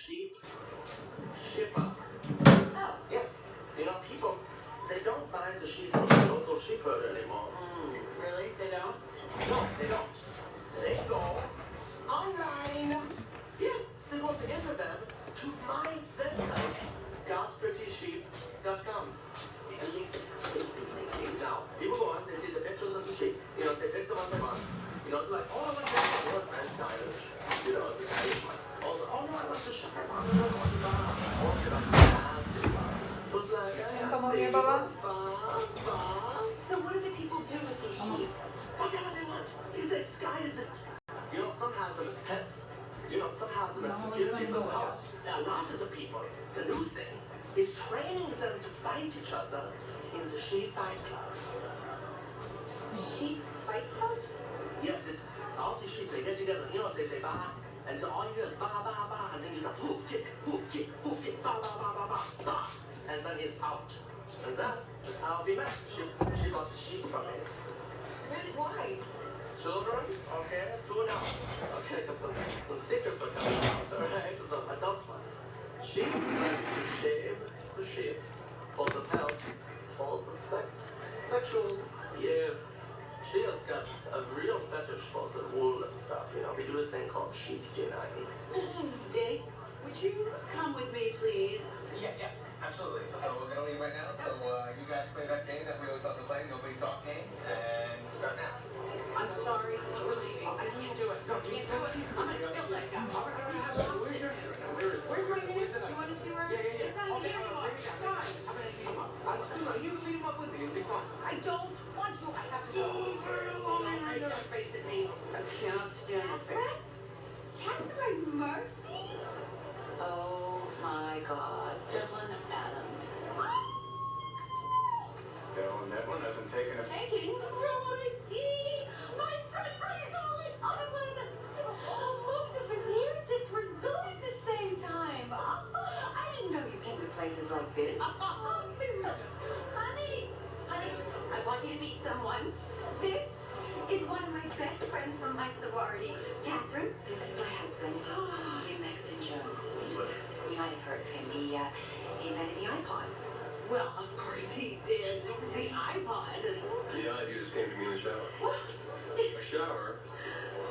sheep shipper. Oh. Yes. You know, people, they don't buy the sheep from the local sheep herder anymore. Really? They don't? No, they don't. They go online. Yes, they go on the interweb to my website, godsprettysheep.com. Link. Now, people go on, they see the pictures of the sheep. You know, they pick the ones they want. You know, it's like, oh, I want the short, very stylish. You know, the stylish one. Also, oh, no, I want the shepherd one. No, I want the bar. Oh, you know, the fancy one. So it's like, ¿Cómo see, bien, you papá? go, bar. So what do the people do with these sheep? Whatever they want. The sky is it. You know, some has them as pets. You know, some has them as Vamos a ver security cuándo for the voy. house. A lot of the people, the new thing, is training them to fight each other in the sheep fight clubs. Sheep fight clubs? Yes, it's all the sheep, they get together, you know, they say ba, and all you hear is ba, ba, ba, and then you say hoof, kick, ba, ba, ba, ba, ba, ba, and then it's out. And that is how we met. She bought the sheep from me. Really? Why? Children, okay, tune out. Okay, because some secrets are coming out, all right? The adult one. She likes to shave the sheep for the pelt, for the sexual, yes. She has got a real fetish for the wool and stuff, you know. We do this thing called sheepskin. Danny, would you come with me, please? Yeah, absolutely. So we're going to leave right now. So you guys play that game that we always love to play, Nobody Talk game, and start now. I'm sorry, we're leaving. I can't do it. I can't do it. I'm gonna kill that guy. He's lost Where's it. your hand right now? Where is it? Where's my hand? Where's the knife? You want to see where? Yeah. It's not even Okay, here anymore. bring it down. Fine. I'm going to beat him up. You beat him up with me. It'll be fun. I don't want to. I have to go. Hey, don't face at me. I cannot stand your face. Catherine Murphy? Oh my God, Devlin Adams. Devlin hasn't taken a... Taking Rosie! My friend from college, Devlin! Both of us here since we're school at the same time. I didn't know you came to places like this. Honey! Honey, I want you to meet someone. This is one of my best friends from my sorority. Catherine? This is my husband, William Maxton Jones. You might have heard of him. He invented the iPod. Well, of course he did. The iPod. The idea just came to me in the shower. A shower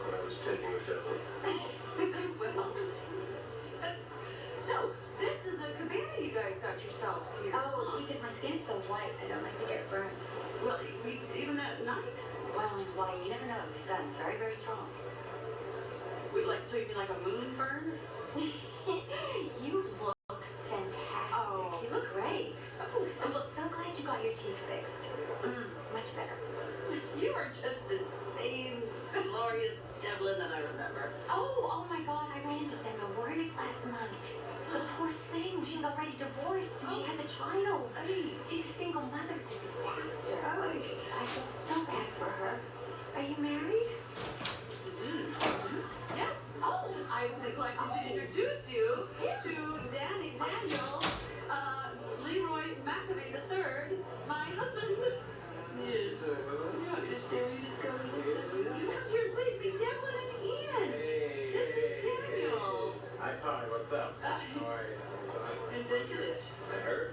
that I was taking with Devlin. Well, so this is a cabana you guys got yourselves here. Oh, because my skin's so white, I don't like to get burned. Well, even at night? Well, in Hawaii, you never know. The sun, very, very strong. So you mean like a moon burn? You look fantastic. Oh. You look great. Oh, I'm so glad you got your teeth fixed. Much better. you are just the same glorious Devlin that I remember. Oh my God, I ran into Seminole Warnick last month. The poor thing, she's already divorced and she has a child. Hey. She's a single mother. It's a disaster. Oh. I feel so bad for her. Are you married? Yes. Oh, I neglected to introduce you to Daniel Leroy McAvee III, my husband. Yes. You want me to stay or you just go? You come here and please meet Devlin and Ian. This is Daniel. Hi, Pi. What's up? How are you? Invented it. I heard.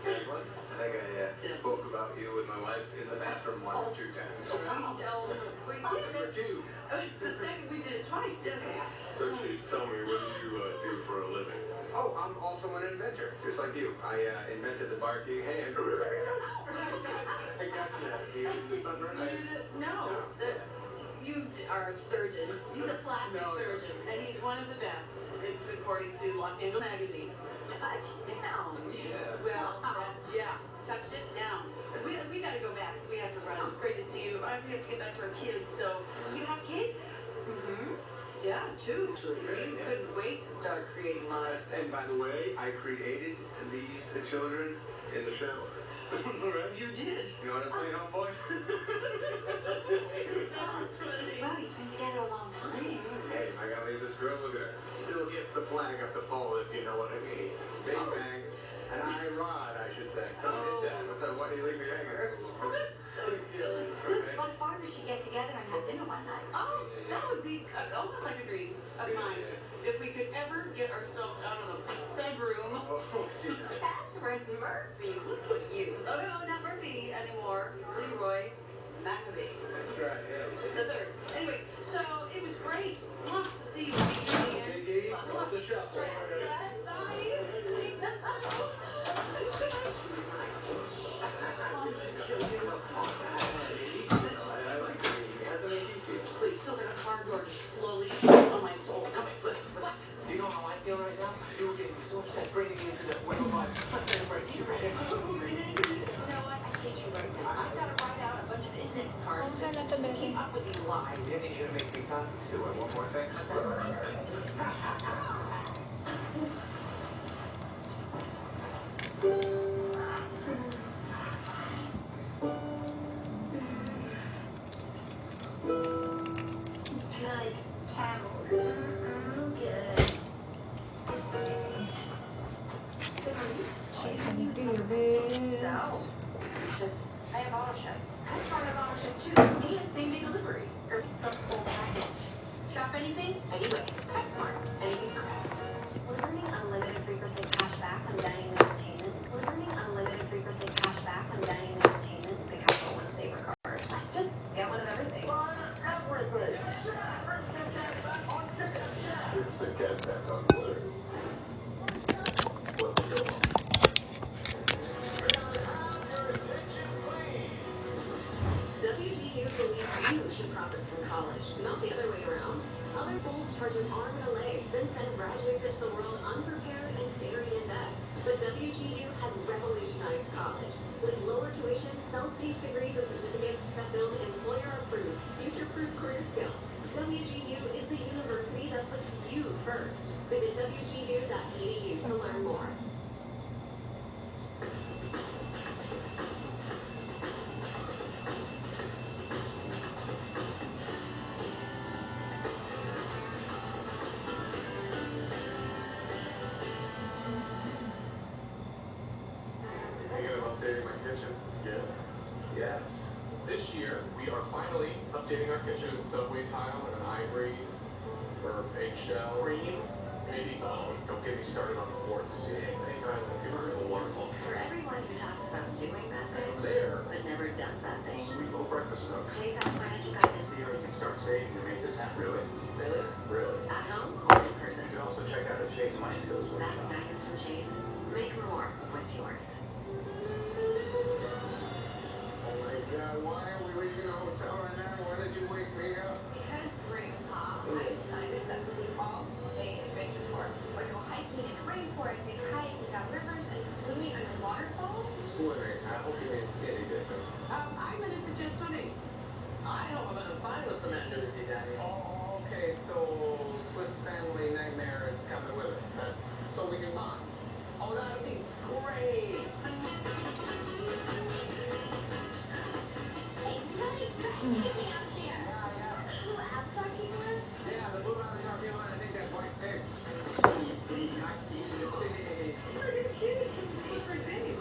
Devlin. I think I spoke about you with my wife in the bathroom one or two times. We did. I think we're two. The second we did it twice, yes. So, Chief, tell me, what do you do for a living? Oh, I'm also an inventor, just like you. I invented the barking hand. I got you. The sunburn? No. You are a surgeon. He's a plastic No. surgeon, and he's one of the best, according to Los Angeles Magazine. Touchdown. Yeah. Well, touched it down. We got to go back. We have to run. It was great to see you. We have to get back to our kids, so... You have kids? Mm-hmm. Yeah, two, actually. We couldn't wait to start creating lives. And by the way, I created these children in the shower. Right? You did. You know what I'm saying, homeboy? Wow, you've been together a long time. Hey, am I gonna leave this girl? Look at her. Still gets the flag up the pole, if you know what I mean. Bing bang. An eye rod, I should say. Don't hit that. What's that? Why do you leave me hanging so long? So silly. Right? What if we should get together and have dinner one night? Oh, that would be almost like a dream of mine. if we could ever get ourselves out of the bedroom. Oh, Jesus. Catherine Murphy, look at you. Oh no, not Murphy anymore. Leroy McAvee. That's right, yeah. The third. Anyway, so it was great. Lots to see with me and Mickey, off the shuffle. I like it. How's it make you feel? Please, feels like a car door just slowly shutting on my soul. Come here, listen. What? Do you know how I feel right now? You were getting me so upset bringing me into that well by breaking your head. You know what? I hate you right now. I've got to write out a bunch of index cards to keep up with these lies. Yeah, and you're gonna make me copies too. And one more thing. Good camels. Good. No. It's just, I have auto ship. I thought of auto ship too. And same day delivery. Or the full package. Shop anything? Anyway, PetSmart. Anything for pets. we're earning unlimited 3% cash back on dining and entertainment. We're earning unlimited 3% cash back on dining and entertainment. The capital one saver card. Let's just get one of everything. It's a cashback on dessert. What's the deal? WGU believes you should profit from college, not the other way around. Other schools charge an arm and a leg, then send graduates into the world unprepared and very in debt. But WGU has revolutionized college with lower tuition, self-paced degrees and certificates that build employer-approved, future-proof career skills. WGU is the university that puts you first. Visit WGU.edu to learn more. Thinking of updating my kitchen? Yeah. Yes. This year, we are finally updating our kitchen with subway tile and an ivory or eggshell. Cream? Maybe. Oh, don't get me started on the quartz. Yeah, thank God, I'll give her a waterfall. For everyone who talks about doing that thing, There. but never does that thing, Sweet little breakfast nook. take out financial guidance. See how you can start saving to make this happen. Really? Really? Really. At home or in person. You can also check out a Chase Money Skills That's workshop. guidance from Chase. Make more of what's yours. Oh my God, why are we leaving the hotel right now? Why did you wake me up? Because, Grandpa, I decided that we do all-day adventure sports. We're going to go hiking in the rainforest and kayaking down rivers and swimming under waterfalls. Swimming. I hope you mean skinny dipping. I'm going to suggest swimming. I hope I'm gonna find with some nudity, Daddy. Oh, okay, so Swiss Family Nightmare is coming with us. That's so we can bond. Oh, that'll be great. Hey, nice picking up here. Yeah. A little avatar keeper. Yeah, the blue avatar people, and I think that black pig. Look at the kids. It looks like Dave.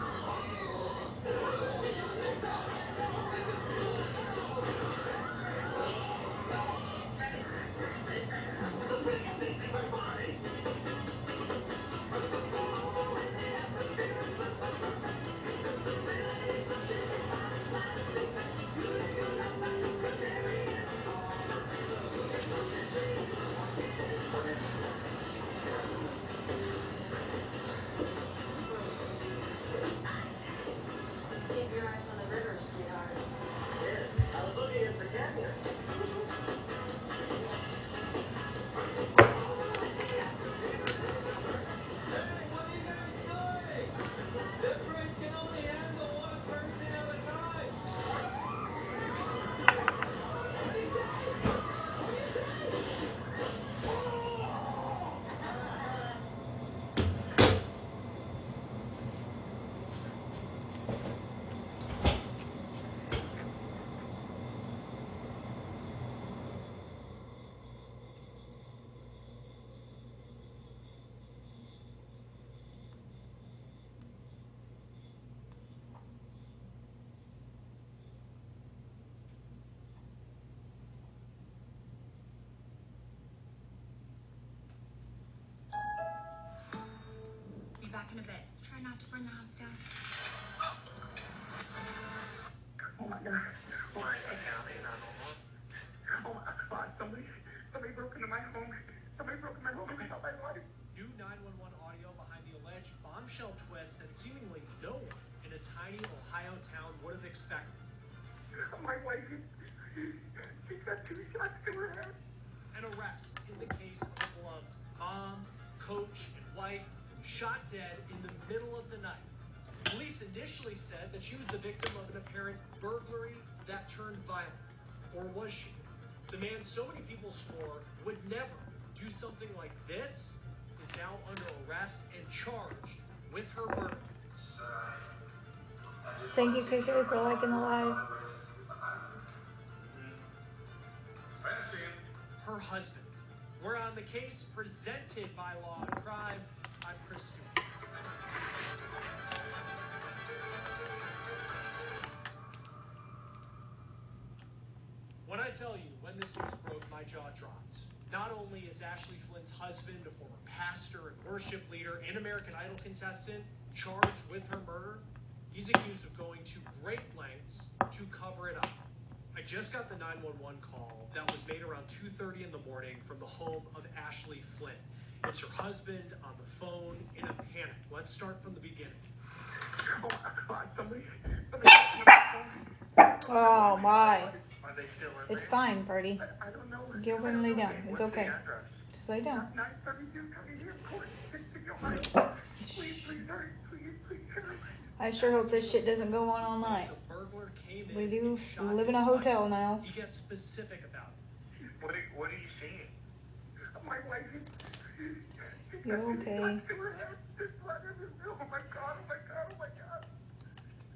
not to burn the house down. Oh my God. Miami County, 911. Oh my God. Somebody broke into my home. Somebody broke into my home and shot my wife. New 911 audio behind the alleged bombshell twist that seemingly no one in a tiny Ohio town would have expected. My wife, she got 2 shots to her head. An arrest in the case of a beloved mom, coach, and wife shot dead in the middle of the night. Police initially said that she was the victim of an apparent burglary that turned violent. Or was she? The man so many people swore would never do something like this is now under arrest and charged with her murder. Thank you, KK, for liking the live. Her husband. We're on the case presented by Law and Crime. I'm Chris Stewart. When I tell you, when this news broke, my jaw dropped. Not only is Ashley Flynn's husband, a former pastor and worship leader and American Idol contestant, charged with her murder, he's accused of going to great lengths to cover it up. I just got the 911 call that was made around 2:30 in the morning from the home of Ashley Flynn. It's her husband on the phone in a panic. Let's start from the beginning. Oh my God. Somebody Oh my. Are they still in It's there? fine, Party. I don't know. Go over and lay down. It's What's okay. the address? Just lay down. 932 Cunningham Court, Dixon, Ohio. Please hurry. Please hurry. I sure hope this shit doesn't go on all night. A burglar came in We do and shot live in his a hotel wife. now. He gets specific about it. What are you seeing? My wife is... You're okay. Oh my God.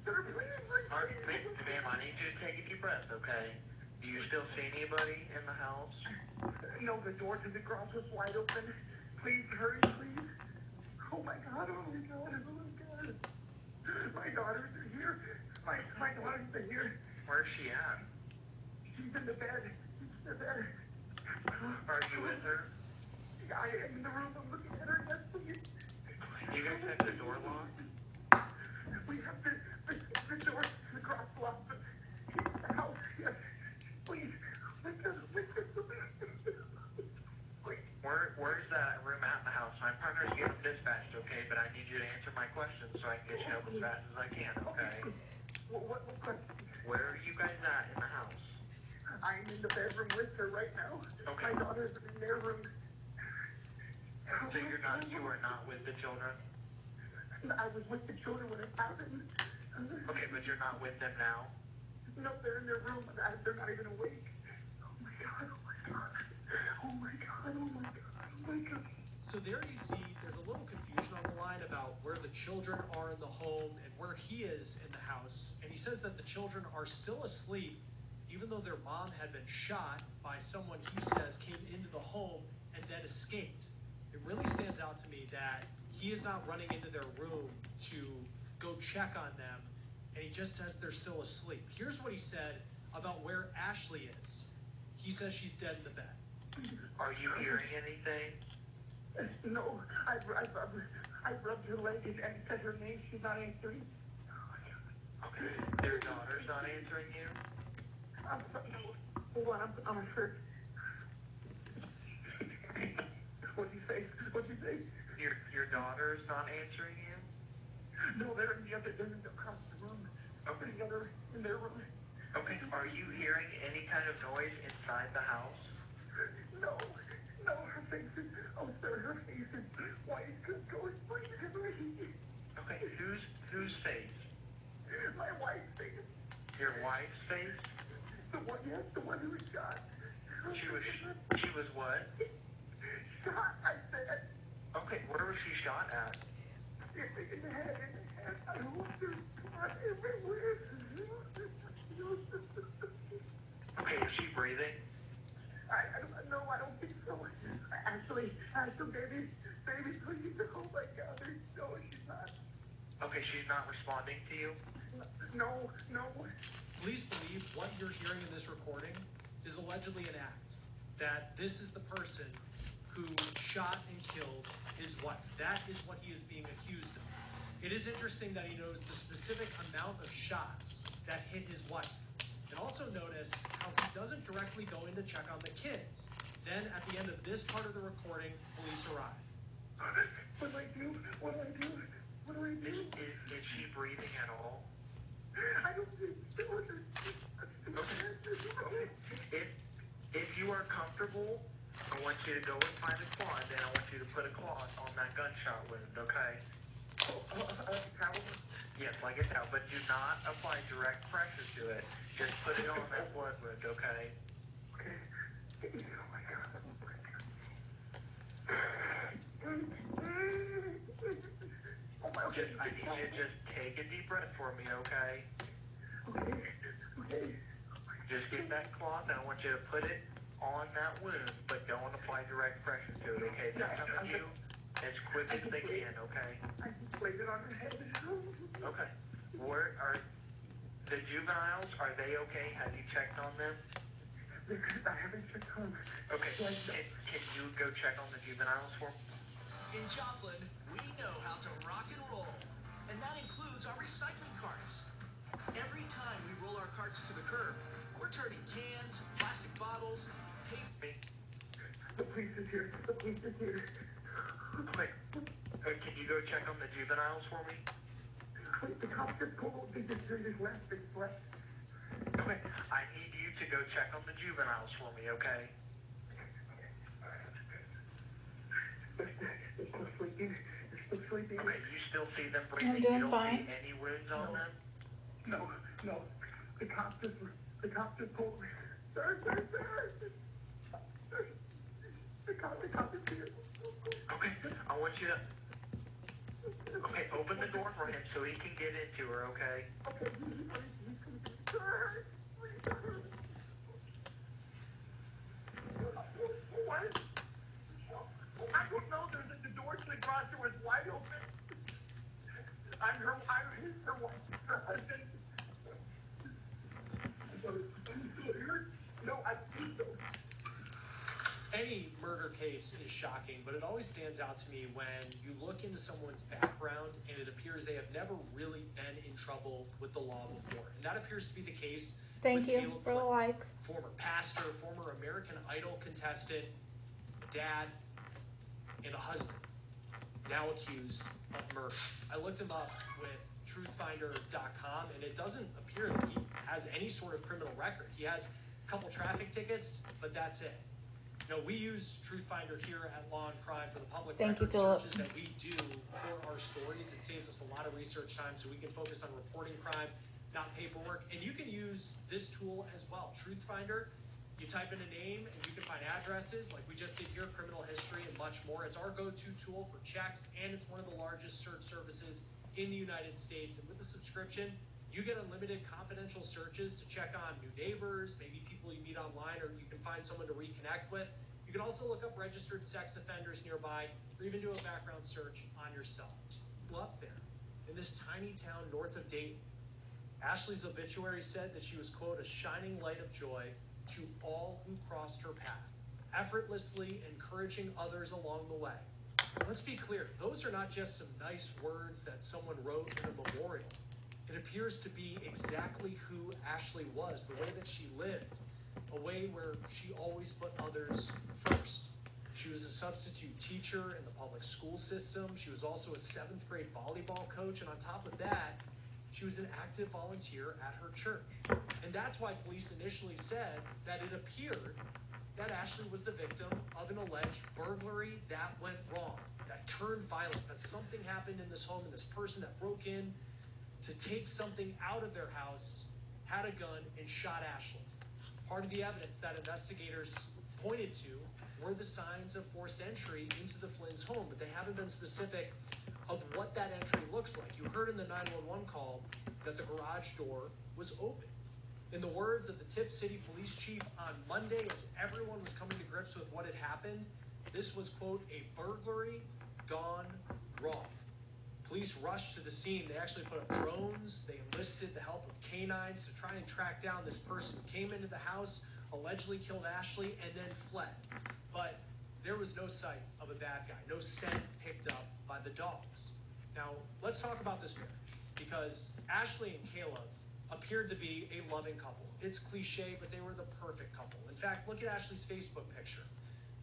Sir, please. Ma'am, I need you to take a deep breath, okay? Do you still see anybody in the house? No, the door to the garage was wide open. Please, hurry, please. Oh my God. My daughters are here. My daughters are here. Where's she at? She's in the bed. Are you with her? I am in the room. I'm looking at her. Yes, please. You guys have the door locked? We have the door to the garage locked. The house, yes. Please. Where's that room at in the house? My partner's getting dispatched, okay? But I need you to answer my questions so I can get you help as fast as I can, okay? What question? Where are you guys at in the house? I'm in the bedroom with her right now. Okay. My daughters are in their room. So you are not with the children? I was with the children when it happened. Okay, but you're not with them now? No, they're in their room. They're not even awake. Oh my God. So there you see, there's a little confusion on the line about where the children are in the home and where he is in the house. And he says that the children are still asleep, even though their mom had been shot by someone he says came into the home and then escaped. It really stands out to me that he is not running into their room to go check on them, and he just says they're still asleep. Here's what he said about where Ashley is. He says she's dead in the bed. Are you hearing anything? No, I rubbed her leg and said her name. She's not answering. Okay, their daughter's not answering you? No. Hold on, I'm hurt. What'd you say? Your daughter's not answering you? No, they're across the room. Okay. In their room. Okay, are you hearing any kind of noise inside the house? No, her face is... Oh, sir, her face is white. Please. Okay, whose face? My wife's face. Your wife's face? The one who was shot. She was what? Shot, I said. Okay, where was she shot at? In the head. I hope there's blood everywhere. Okay, is she breathing? No, I don't think so. Ashley, baby, please. Oh my God, no, she's not. Okay, she's not responding to you? No. Police believe what you're hearing in this recording is allegedly an act. That this is the person who shot and killed his wife. That is what he is being accused of. It is interesting that he knows the specific amount of shots that hit his wife. And also notice how he doesn't directly go in to check on the kids. Then, at the end of this part of the recording, police arrive. What do I do? What do I do? What do I do? Is she breathing at all? I don't think so. Okay. If you are comfortable, I want you to go and find a cloth, and I want you to put a cloth on that gunshot wound, okay? Towel? Yes, like a towel, but do not apply direct pressure to it. Just put it on that blood wound, okay? Okay. Oh my God. I need you to just take a deep breath for me, okay? Okay. Just get that cloth, and I want you to put it on that wound, but don't apply direct pressure to it, okay? They're coming to you as quick as they can, okay? I just laid it on her head. Okay. Where are the juveniles? Are they okay? Have you checked on them? I haven't checked on them. Okay. Can you go check on the juveniles for me? In Joplin, we know how to rock and roll, and that includes our recycling carts. Every time we roll our carts to the curb, we're turning cans, plastic bottles, paper. The police is here. The police is here. Okay. Can you go check on the juveniles for me? The cops just pulled. They just left. They just left. Okay. I need you to go check on the juveniles for me, okay? They're still sleeping. They're still sleeping. Okay, you still see them breathing? I'm doing you don't fine. see any wounds on them? No. The cops just pulled me. Sir. The cop is here. Okay, I want you to... Okay, open the door for him so he can get into her, okay? Okay, What? I don't know. The door to the garage door was wide open. I'm her wife, her husband. No, I think so. Any murder case is shocking, but it always stands out to me when you look into someone's background and it appears they have never really been in trouble with the law before. And that appears to be the case Thank with you Caleb for the Clinton, likes. former pastor, former American Idol contestant, dad, and a husband, now accused of murder. I looked him up with truthfinder.com, and it doesn't appear that he has any sort of criminal record. He has a couple traffic tickets, but that's it. You know, we use Truthfinder here at Law and Crime for the public record searches that we do for our stories. It saves us a lot of research time so we can focus on reporting crime, not paperwork. And you can use this tool as well, Truthfinder. You type in a name and you can find addresses like we just did here, criminal history, and much more. It's our go-to tool for checks, and it's one of the largest search services in the United States. And with the subscription, you get unlimited confidential searches to check on new neighbors, maybe people you meet online, or you can find someone to reconnect with. You can also look up registered sex offenders nearby, or even do a background search on yourself. Up there, in this tiny town north of Dayton, Ashley's obituary said that she was, quote, a shining light of joy to all who crossed her path, effortlessly encouraging others along the way. Let's be clear, those are not just some nice words that someone wrote in a memorial. It appears to be exactly who Ashley was, the way that she lived, a way where she always put others first. She was a substitute teacher in the public school system. She was also a 7th grade volleyball coach, and on top of that, she was an active volunteer at her church. And that's why police initially said that it appeared that Ashley was the victim of an alleged burglary that went wrong, that turned violent, that something happened in this home, and this person that broke in to take something out of their house had a gun and shot Ashley. Part of the evidence that investigators pointed to were the signs of forced entry into the Flynn's home, but they haven't been specific of what that entry looks like. You heard in the 911 call that the garage door was open. In the words of the Tipp City police chief on Monday, as everyone was coming to grips with what had happened, this was, quote, a burglary gone wrong. Police rushed to the scene. They actually put up drones. They enlisted the help of canines to try and track down this person who came into the house, allegedly killed Ashley, and then fled. But there was no sight of a bad guy, no scent picked up by the dogs. Now, let's talk about this marriage, because Ashley and Caleb appeared to be a loving couple. It's cliche, but they were the perfect couple. In fact, look at Ashley's Facebook picture.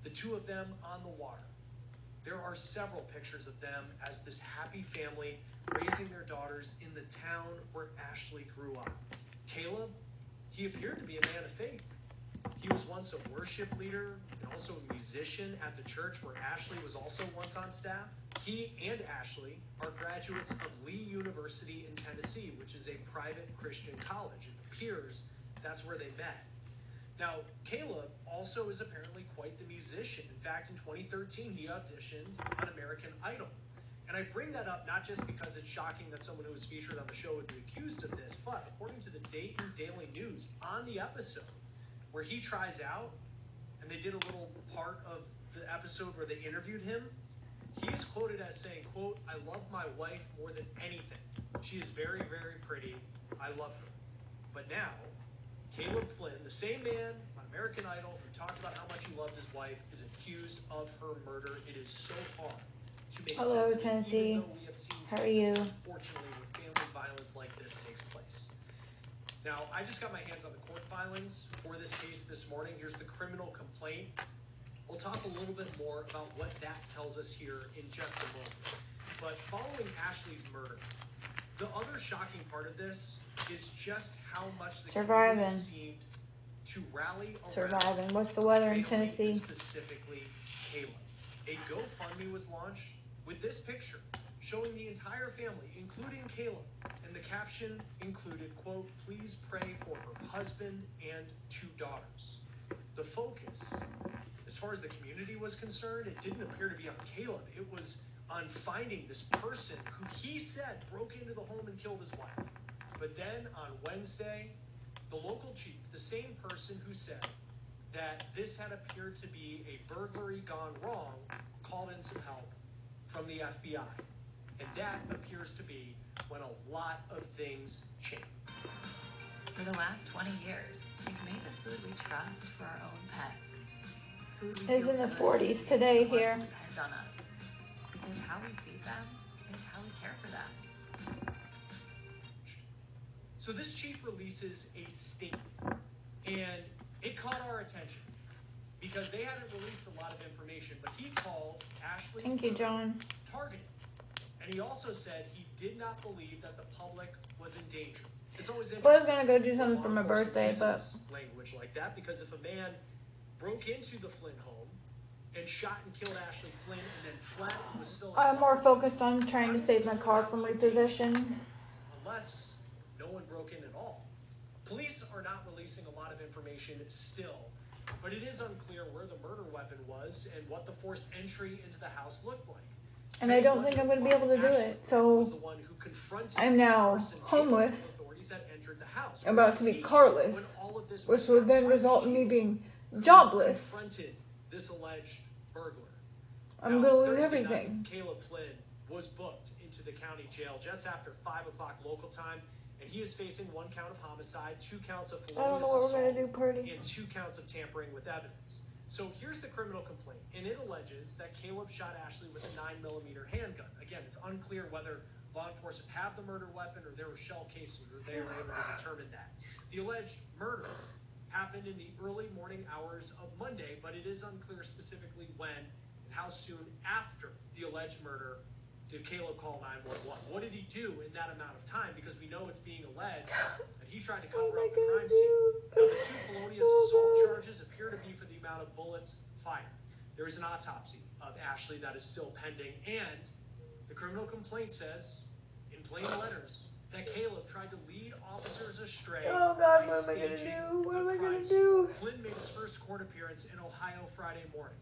The two of them on the water. There are several pictures of them as this happy family raising their daughters in the town where Ashley grew up. Caleb, he appeared to be a man of faith. He was once a worship leader and also a musician at the church where Ashley was also once on staff. He and Ashley are graduates of Lee University in Tennessee, which is a private Christian college. It appears that's where they met. Now, Caleb also is apparently quite the musician. In fact, in 2013, he auditioned on American Idol. And I bring that up not just because it's shocking that someone who was featured on the show would be accused of this, but according to the Dayton Daily News, on the episode where he tries out, and they did a little part of the episode where they interviewed him, he is quoted as saying, quote, "I love my wife more than anything. She is very, very pretty. I love her." But now, Caleb Flynn, the same man on American Idol who talked about how much he loved his wife, is accused of her murder. It is so hard to make Hello, sense of it, Tennessee. even though we have seen How are cases, you? unfortunately, where family violence like this takes place. Now, I just got my hands on the court filings for this case this morning. Here's the criminal complaint. We'll talk a little bit more about what that tells us here in just a moment. But following Ashley's murder, the other shocking part of this is just how much the community seemed to rally around. Surviving. What's the weather in family, Tennessee? and specifically Caleb. A GoFundMe was launched with this picture showing the entire family, including Caleb, and the caption included, quote, "Please pray for her husband and 2 daughters." The focus, as far as the community was concerned, it didn't appear to be on Caleb. It was on finding this person who he said broke into the home and killed his wife. But then on Wednesday, the local chief, the same person who said that this had appeared to be a burglary gone wrong, called in some help from the FBI. And that appears to be when a lot of things change. For the last 20 years, we've made the food we trust for our own pets. Food we It's feel in the good 40s eating today to ones here. who depend on us. Because how we feed them is how we care for them. So this chief releases a statement, and it caught our attention because they hadn't released a lot of information, but he called Ashley's Thank you, murder John. targeted. And he also said he did not believe that the public was in danger. It's always interesting. I was gonna go do something for my birthday, but language like that, because if a man broke into the Flynn home and shot and killed Ashley Flynn and then fled and was still I'm more focused on trying to save my car from repossession. Unless no one broke in at all. Police are not releasing a lot of information still, but it is unclear where the murder weapon was and what the forced entry into the house looked like. And I don't think I'm going to be able to do it, so I'm now homeless, about to be carless, which would then result in me being jobless. This alleged burglar. I'm going to lose everything. Caleb Flynn was booked into the county jail just after 5 o'clock local time, and he is facing 1 count of homicide, 2 counts of felonious assault, and 2 counts of tampering with evidence. So here's the criminal complaint, and it alleges that Caleb shot Ashley with a 9mm handgun. Again, it's unclear whether law enforcement have the murder weapon or there were shell casings, or they were able to determine that. The alleged murder happened in the early morning hours of Monday, but it is unclear specifically when and how soon after the alleged murder did Caleb call 911. What did he do in that amount of time? Because we know it's being alleged that he tried to cover up the crime scene. Now, the 2 felonious assault charges appear to be for the amount of bullets fired. There is an autopsy of Ashley that is still pending, and the criminal complaint says, in plain letters, that Caleb tried to lead officers astray. Oh God, what am I going to do? What am I going to do? Flynn made his first court appearance in Ohio Friday morning.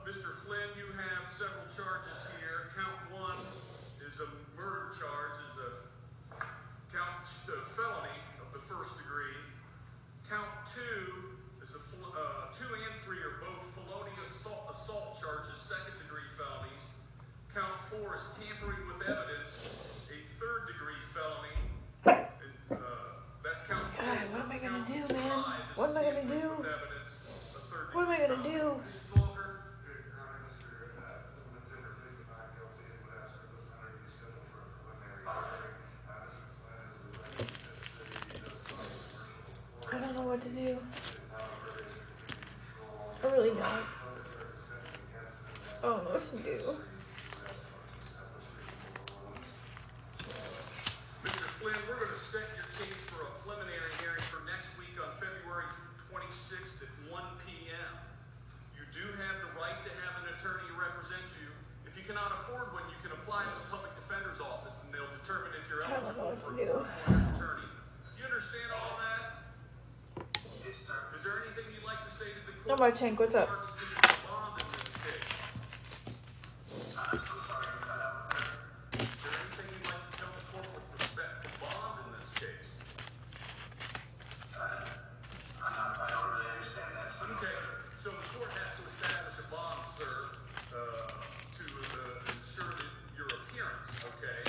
Mr. Flynn, you have several charges here. Count 1 is a murder charge, is a felony of the 1st degree. Count 2 is 2 and 3 are both felonious assault charges, 2nd degree felonies. Count 4 is tampering with evidence, a 3rd degree felony. And that's count 4. God, what am I going to do, man? What am I going to do? What am I going to do? I don't know what to do. Mr. Flynn, we're going to set your case for a preliminary hearing for next week on February 26th at 1 p.m. You do have the right to have an attorney to represent you. If you cannot afford one, you can apply to the public defender's office and they'll determine if you're eligible for a court-appointed attorney. Do you understand all that? Yes, sir. Is there anything you'd like to say to the court? No, my tank, what's up? Bond in this case? I'm so sorry you cut out there. Is there anything you'd like to tell the court with respect to bond in this case? I don't really understand that. Okay, so the court has to establish a bond, sir, to ensure that your appearance, okay?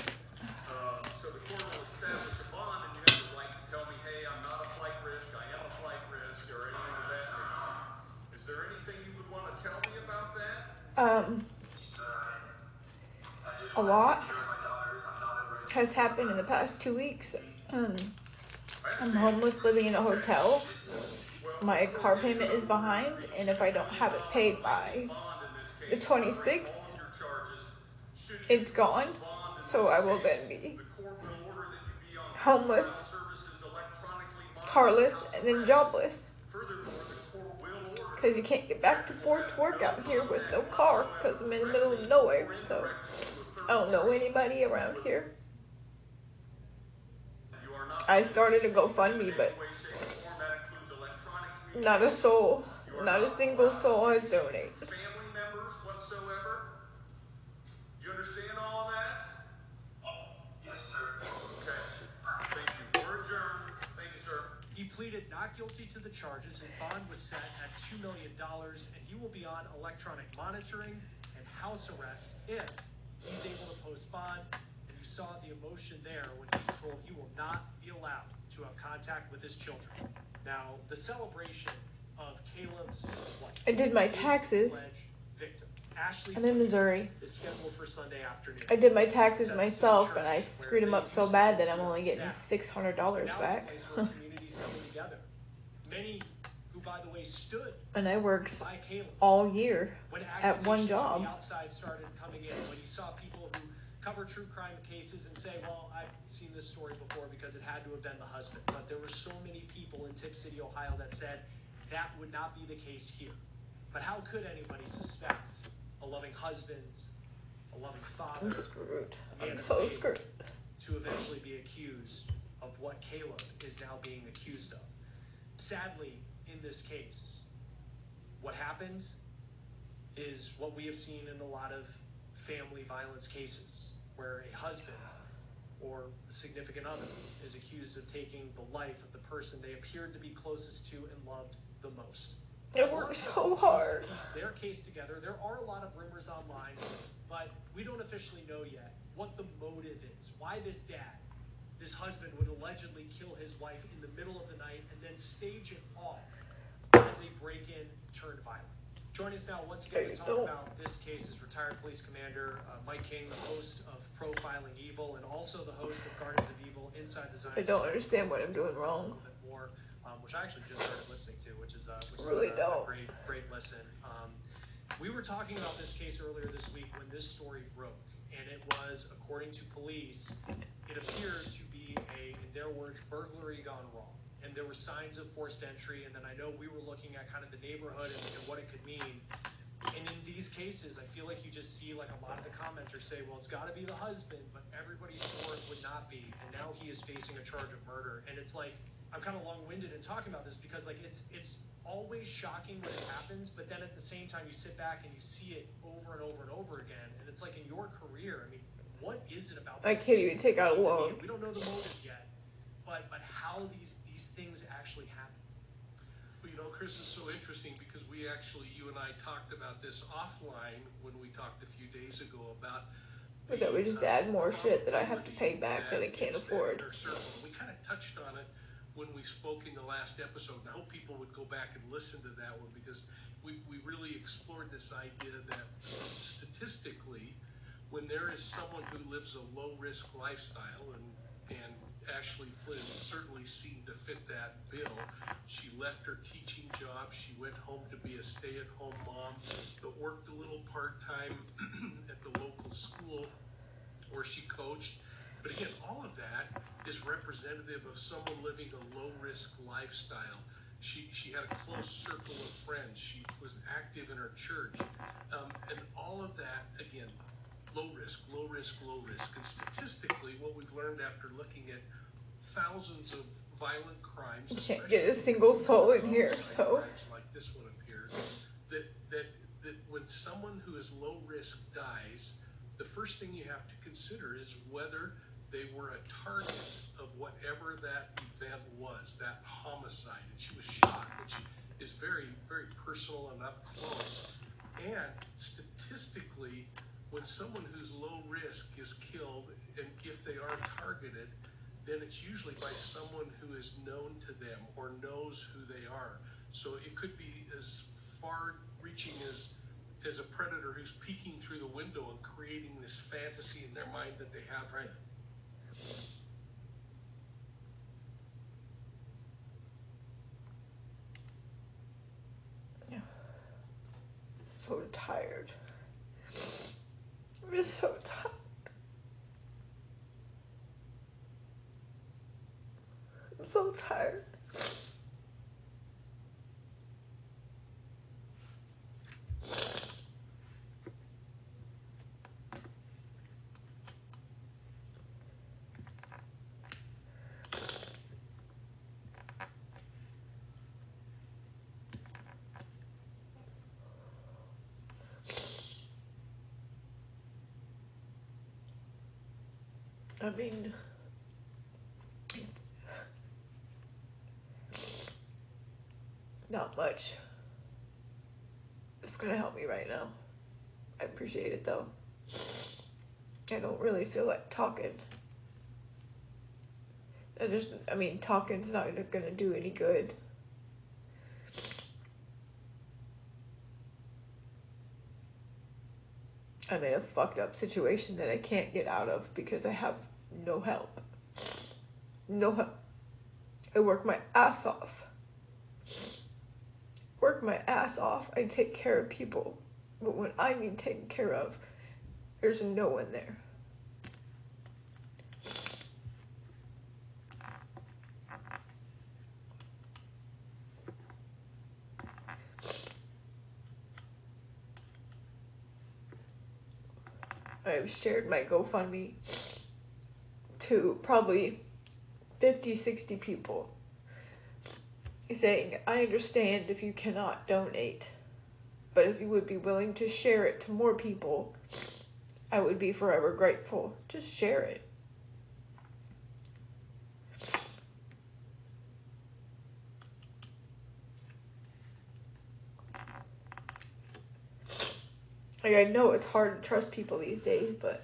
So the court will establish a bond, and you have the right to tell me, hey, I'm not a flight risk, I am a flight risk, or anything of that nature. Is there anything you would want to tell me about that? A lot has happened in the past 2 weeks. I'm homeless, living in a hotel. My car payment is behind, and if I don't have it paid by the 26th, it's gone. So I will then be homeless, carless, and then jobless. Because you can't get back and forth to work out here with no car, because I'm in the middle of nowhere. So I don't know anybody around here. I started a GoFundMe, but not a soul, not a single soul has donated. Family members whatsoever? You understand all of that? Yes, sir. Okay. Thank you. We're adjourned. Thank you, sir. He pleaded not guilty to the charges. His bond was set at $2 million, and he will be on electronic monitoring and house arrest if he's able to post bond. And you saw the emotion there when he's told he will not be allowed to have contact with his children. Now, the celebration of Caleb's I did my taxes. Victim, Ashley, I'm in Missouri. is scheduled for Sunday afternoon. I did my taxes myself, and I screwed them up so bad that I'm only getting $600 back. Communities coming together. Many who, by the way, stood And I worked by Caleb all year when at one accusations job. from the outside started coming in. When you saw people who cover true crime cases and say, well, I've seen this story before because it had to have been the husband. But there were so many people in Tip City, Ohio that said that would not be the case here. But how could anybody suspect a loving husband, a loving father, I'm screwed. a man I'm of so faith, screwed. to eventually be accused of what Caleb is now being accused of? Sadly, in this case, what happened is what we have seen in a lot of family violence cases, where a husband or a significant other is accused of taking the life of the person they appeared to be closest to and loved the most. It worked so hard. Piece their case together. There are a lot of rumors online, but we don't officially know yet what the motive is. Why this dad, this husband, would allegedly kill his wife in the middle of the night and then stage it all as a break-in turned violent. Joining us now once again to talk about this case is retired police commander Mike King, the host of Profiling Evil and also the host of Gardens of Evil Inside the Zion. I don't understand what I'm doing wrong. A little bit more, which I actually just started listening to, which is a great listen. We were talking about this case earlier this week when this story broke, and it was, according to police, it appeared to be in their words, burglary gone wrong. And there were signs of forced entry, and then I know we were looking at kind of the neighborhood and what it could mean. And in these cases, I feel like you just see like a lot of the commenters say, well, it's got to be the husband, but everybody swore it would not be. And now he is facing a charge of murder. And it's like, I'm kind of long-winded in talking about this because like it's always shocking when it happens, but then at the same time you sit back and you see it over and over and over again. And it's like in your career, I mean, what is it about this? I can't even take out a loan. We don't know the motive yet, but how these things actually happen. Well, you know, Chris, is so interesting because you and I talked about this offline when we talked a few days ago about that we just add more shit that I have to pay back that I can't afford. We kind of touched on it when we spoke in the last episode, and I hope people would go back and listen to that one because we really explored this idea that statistically, when there is someone who lives a low-risk lifestyle, and Ashley Flynn certainly seemed to fit that bill. She left her teaching job. She went home to be a stay-at-home mom, but worked a little part-time at the local school where she coached. But again, all of that is representative of someone living a low-risk lifestyle. She had a close circle of friends. She was active in her church. And all of that, again, low risk, low risk, low risk. And statistically, what we've learned after looking at thousands of violent crimes, you can't get a single soul in here, so like this one appears, that when someone who is low risk dies, the first thing you have to consider is whether they were a target of whatever that event was, that homicide. And she was shot, which is very, very personal and up close. And statistically, when someone who's low risk is killed, and if they are targeted, then it's usually by someone who is known to them or knows who they are. So it could be as far-reaching as a predator who's peeking through the window and creating this fantasy in their mind that they have. Right. So tired. I'm just so tired. I'm so tired. I mean, not much. It's gonna help me right now. I appreciate it though. I don't really feel like talking. Talking's not gonna do any good. I'm in a fucked up situation that I can't get out of because I have no help. No help. I work my ass off. I take care of people. But when I need taken care of, there's no one there. I've shared my GoFundMe to probably 50, 60 people, saying, I understand if you cannot donate, but if you would be willing to share it to more people, I would be forever grateful. Just share it. Like, I know it's hard to trust people these days, but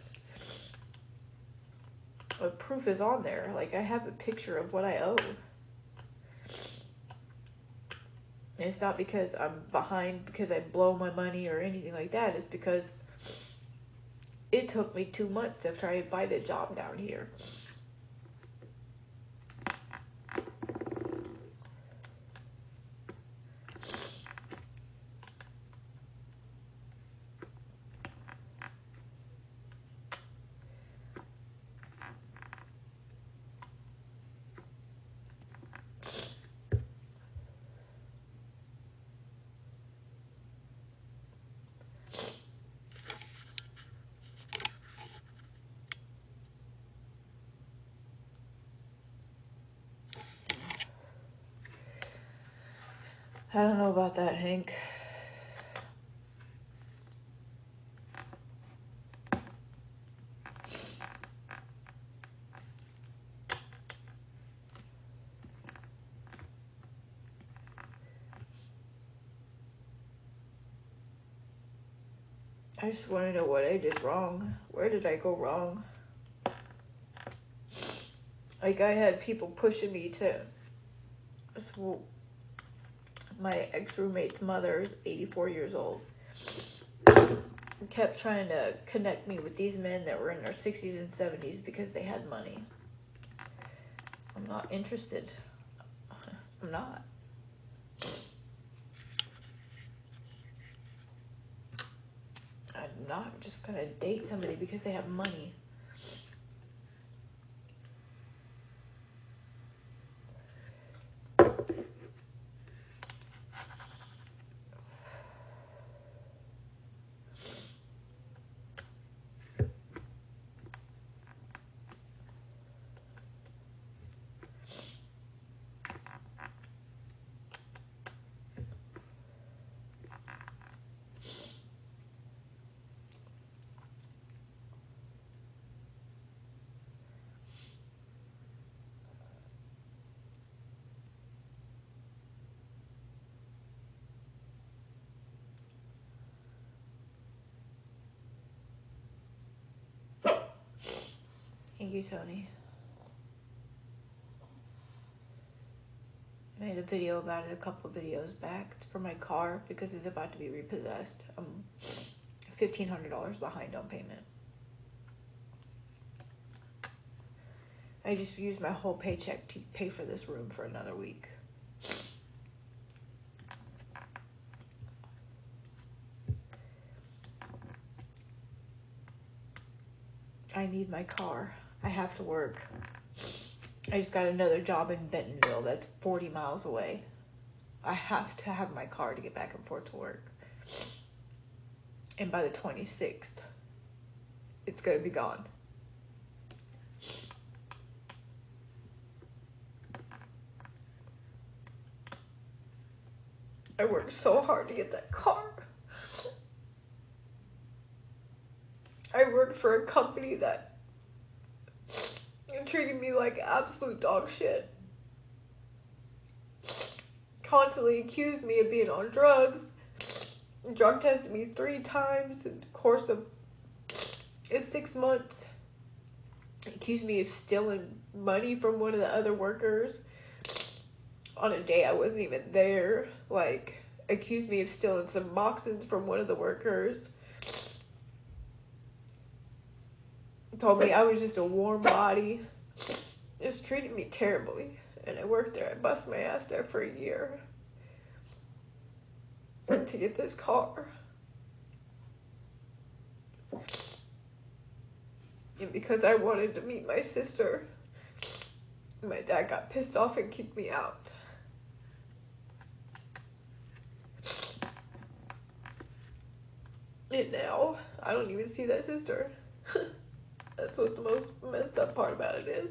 the proof is on there. Like, I have a picture of what I owe. And it's not because I'm behind because I blow my money or anything like that. It's because it took me 2 months to try and find a job down here. I don't know about that, Hank. I just want to know what I did wrong. Where did I go wrong? Like, I had people pushing me to school. My ex-roommate's mother is 84 years old. Kept trying to connect me with these men that were in their 60s and 70s because they had money. I'm not interested. I'm not. I'm not just gonna date somebody because they have money. Thank you, Tony. I made a video about it a couple of videos back for my car because it's about to be repossessed. I'm $1,500 behind on payment. I just used my whole paycheck to pay for this room for another week. I need my car. I have to work. I just got another job in Bentonville that's 40 miles away. I have to have my car to get back and forth to work. And by the 26th, it's going to be gone. I worked so hard to get that car. I worked for a company that treated me like absolute dog shit. Constantly accused me of being on drugs. Drug tested me 3 times in the course of 6 months. Accused me of stealing money from one of the other workers on a day I wasn't even there. Like, accused me of stealing some boxes from one of the workers. Told me I was just a warm body. Just treated me terribly. And I worked there. I busted my ass there for a year to get this car. And because I wanted to meet my sister, my dad got pissed off and kicked me out. And now, I don't even see that sister. That's what the most messed up part about it is.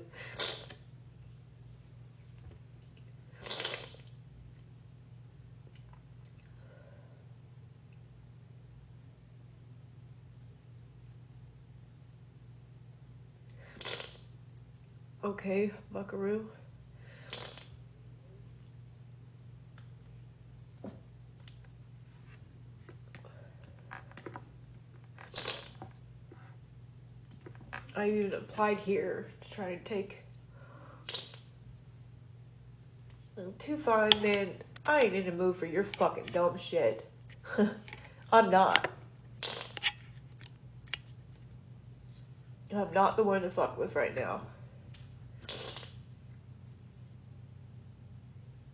Okay, buckaroo. I even applied here to try and take. I'm too fine, man. I ain't in the mood for your fucking dumb shit. I'm not. I'm not the one to fuck with right now.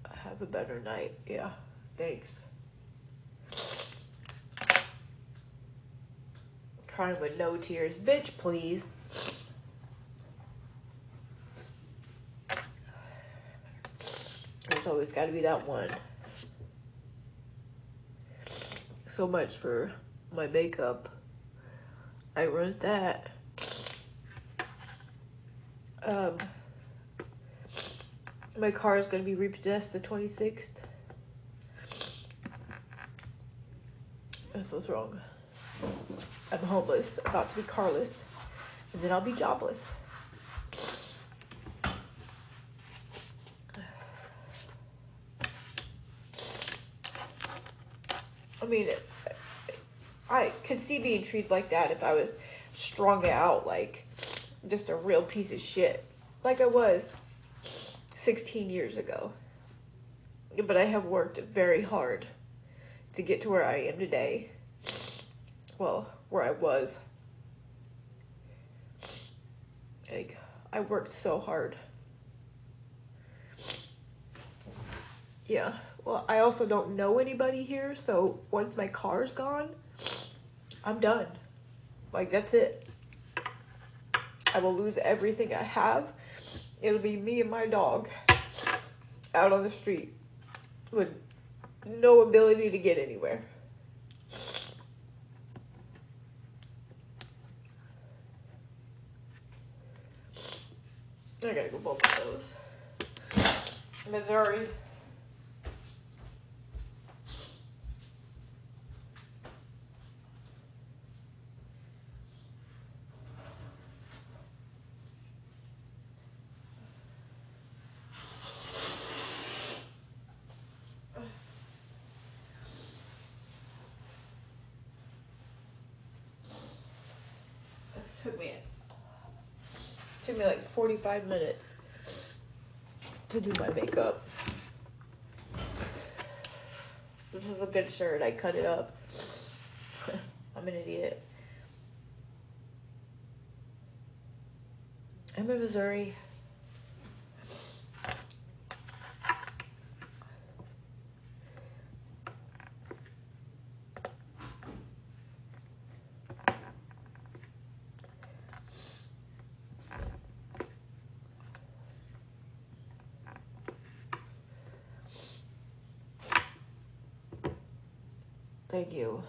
Have a better night. Yeah, thanks. Crying with no tears. Bitch, please. There's always got to be that one. So much for my makeup. I ruined that. My car is going to be repossessed the 26th. That's what's wrong. I'm homeless, about to be carless, and then I'll be jobless. I mean, I could see being treated like that if I was strung out like just a real piece of shit, like I was 16 years ago. But I have worked very hard to get to where I am today. Well, where I was. Like, I worked so hard. Yeah. Well, I also don't know anybody here, so once my car's gone, I'm done. Like, that's it. I will lose everything I have. It'll be me and my dog out on the street with no ability to get anywhere. I gotta go both of those. Missouri. Took me like 45 minutes to do my makeup. This is a good shirt. I cut it up. I'm an idiot. I'm in Missouri. Thank you.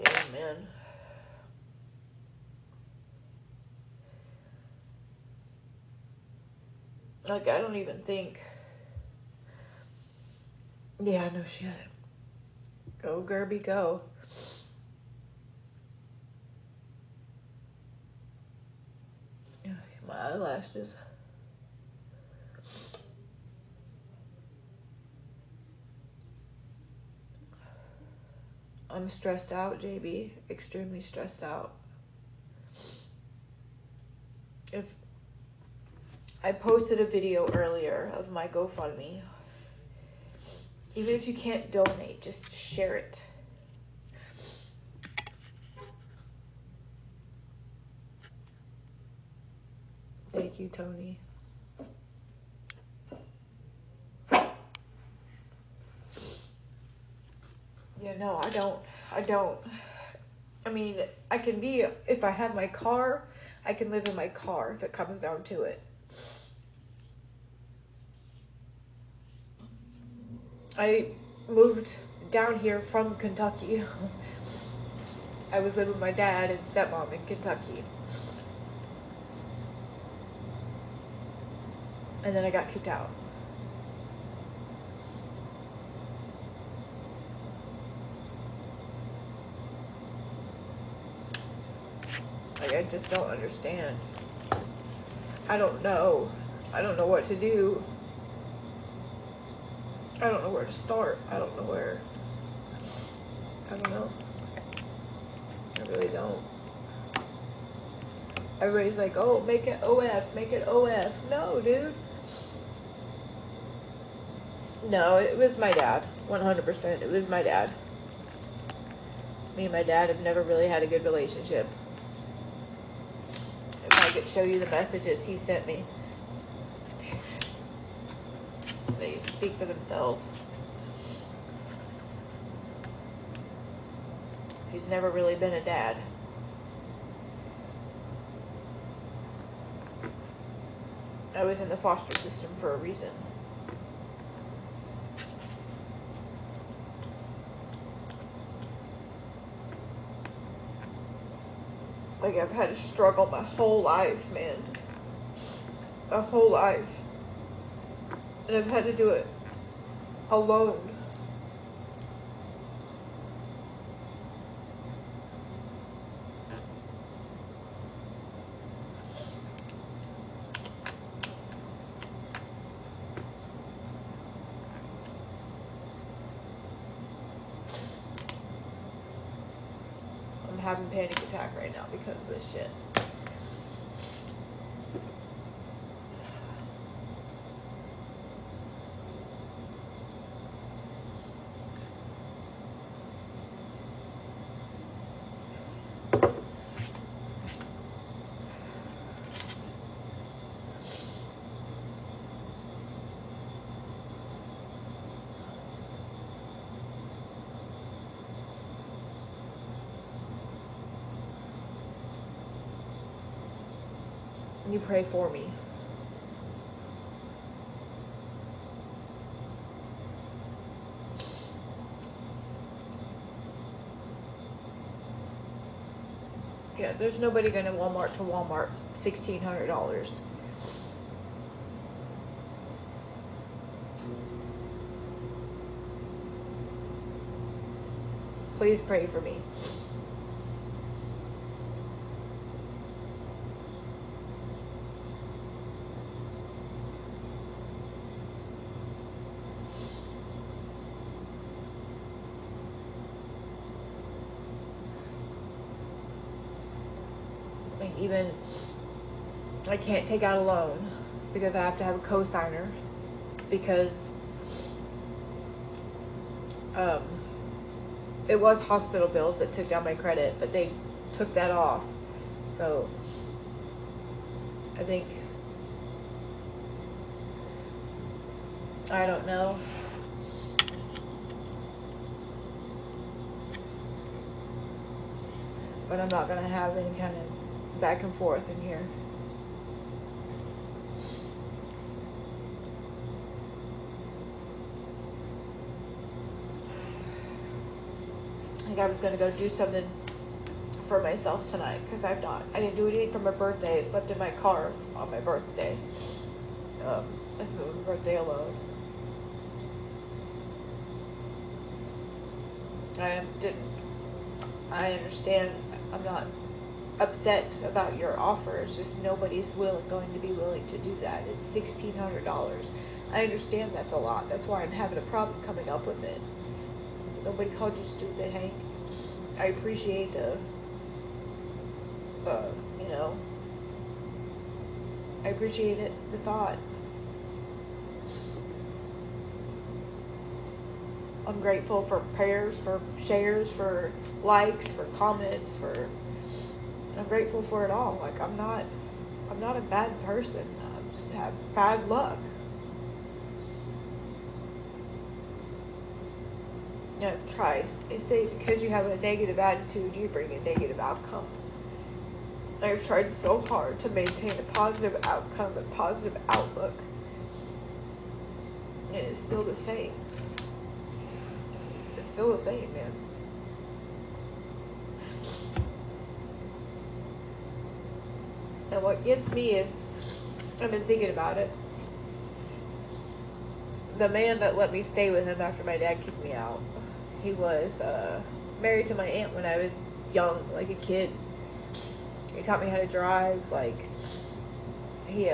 Damn, man. Like, I don't even think. Yeah, no shit. Go, Gerby, go. My eyelashes. I'm stressed out, JB. Extremely stressed out. If I posted a video earlier of my GoFundMe. Even if you can't donate, just share it. Thank you, Tony. Yeah, no, I don't. I mean, I can be, if I have my car, I can live in my car if it comes down to it. I moved down here from Kentucky. I was living with my dad and stepmom in Kentucky. And then I got kicked out. Like, I just don't understand. I don't know. I don't know what to do. I don't know where to start. I don't know where. I don't know. I really don't. Everybody's like, oh, make it OF, make it OF. No, dude. No, it was my dad. 100%. It was my dad. Me and my dad have never really had a good relationship. If I could show you the messages he sent me. They speak for themselves. He's never really been a dad. I was in the foster system for a reason. Like, I've had to struggle my whole life, man. My whole life. And I've had to do it alone. I'm having a panic attack right now because of this shit. You pray for me. Yeah, there's nobody going to Walmart to Walmart $1,600. Please pray for me. Even I can't take out a loan because I have to have a cosigner because it was hospital bills that took down my credit, but they took that off. So I think, I don't know. But I'm not going to have any kind of back and forth in here. I think I was going to go do something for myself tonight because I didn't do anything for my birthday. I slept in my car on my birthday. I spent my birthday alone. I understand. I'm not upset about your offer. It's just nobody's going to be willing to do that. It's $1,600. I understand that's a lot. That's why I'm having a problem coming up with it. Nobody called you stupid, Hank. I appreciate I appreciate it, the thought. I'm grateful for prayers, for shares, for likes, for comments, I'm grateful for it all. Like, I'm not a bad person. I just have bad luck. I've tried. They say because you have a negative attitude, you bring a negative outcome. I've tried so hard to maintain a positive outcome, a positive outlook. And it's still the same. It's still the same, man. And what gets me is, I've been thinking about it. The man that let me stay with him after my dad kicked me out, he was married to my aunt when I was young, like a kid. He taught me how to drive. Like, he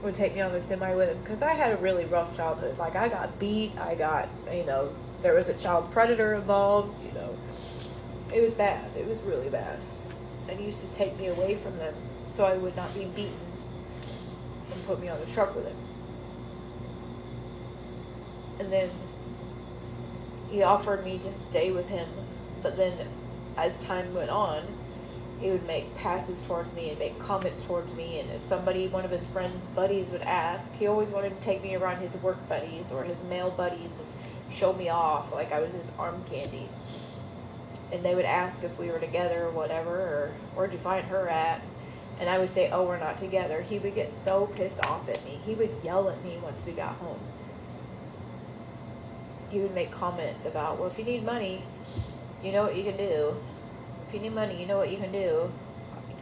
would take me on the semi with him because I had a really rough childhood. Like, I got beat. There was a child predator involved. It was bad. It was really bad. And he used to take me away from them so I would not be beaten and put me on the truck with him. And then he offered me to stay with him, but then as time went on, he would make passes towards me and make comments towards me, and if one of his friends' buddies would ask, he always wanted to take me around his work buddies or his male buddies and show me off like I was his arm candy. And they would ask if we were together or whatever, or where'd you find her at? And I would say, oh, we're not together. He would get so pissed off at me. He would yell at me once we got home. He would make comments about, well, if you need money, you know what you can do. If you need money, you know what you can do.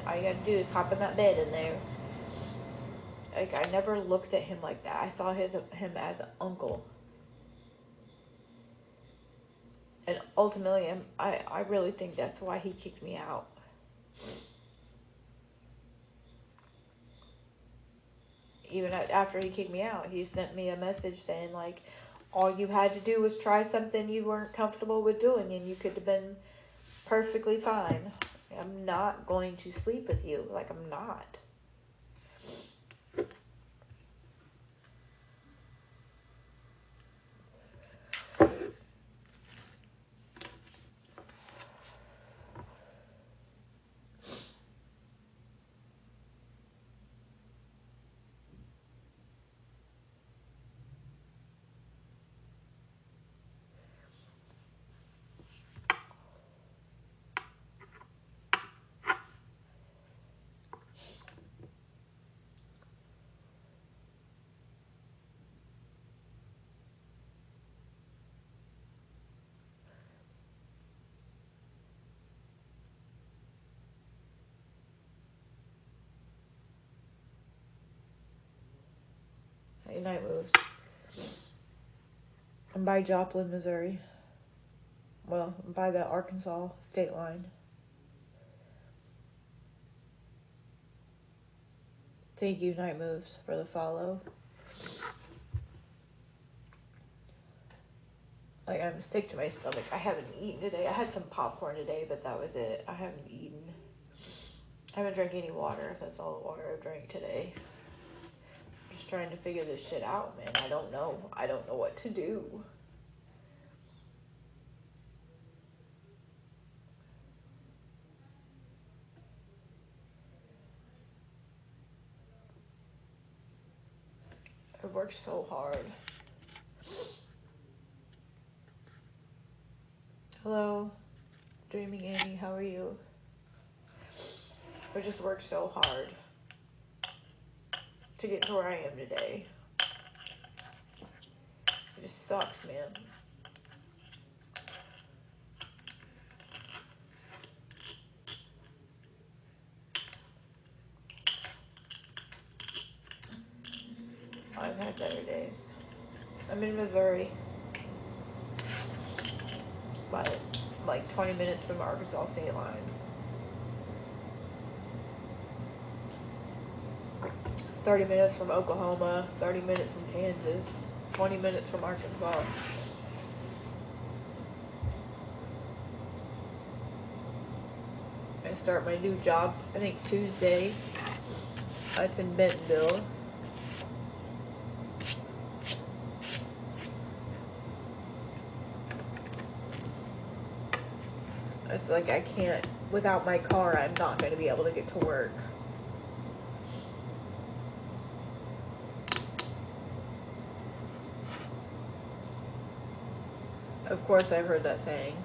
All you gotta do is hop in that bed in there. Like, I never looked at him like that. I saw him as an uncle. And ultimately, I really think that's why he kicked me out. Even after he kicked me out, he sent me a message saying, like, all you had to do was try something you weren't comfortable with doing, and you could have been perfectly fine. I'm not going to sleep with you. Like, I'm not. Hey, night moves. I'm by Joplin, Missouri. Well, I'm by the Arkansas state line. Thank you, Night Moves, for the follow. Like, I'm sick to my stomach. I haven't eaten today. I had some popcorn today, but that was it. I haven't eaten. I haven't drank any water. That's all the water I've drank today. I'm just trying to figure this shit out, man. I don't know. I don't know what to do. I worked so hard. Hello, Dreaming Annie, how are you? I just worked so hard to get to where I am today. It just sucks, man. I've had better days. I'm in Missouri. But like 20 minutes from the Arkansas state line. 30 minutes from Oklahoma, 30 minutes from Kansas, 20 minutes from Arkansas. I start my new job, I think Tuesday. It's in Bentonville. It's like I can't, without my car, I'm not going to be able to get to work. Of course, I've heard that saying.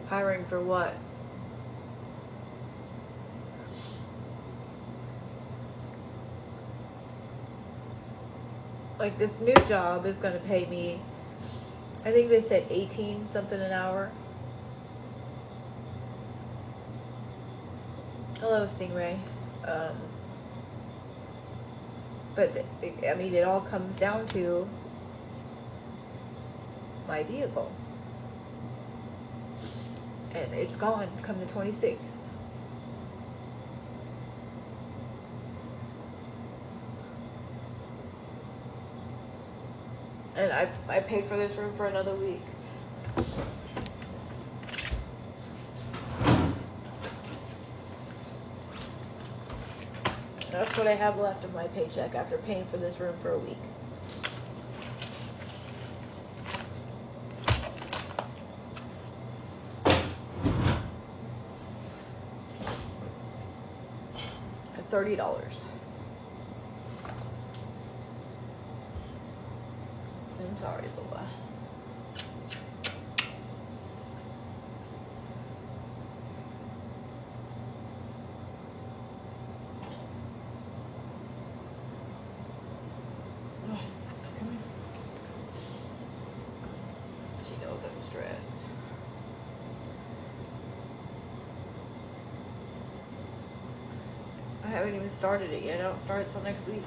Hiring for what? Like, this new job is going to pay me, I think they said 18 something an hour. Hello, Stingray. But I mean, it all comes down to my vehicle, and it's gone come the 26th. And I paid for this room for another week. That's what I have left of my paycheck after paying for this room for a week. At $30. I'm sorry, Lola. She knows I'm stressed. I haven't even started it yet. I don't start it till next week.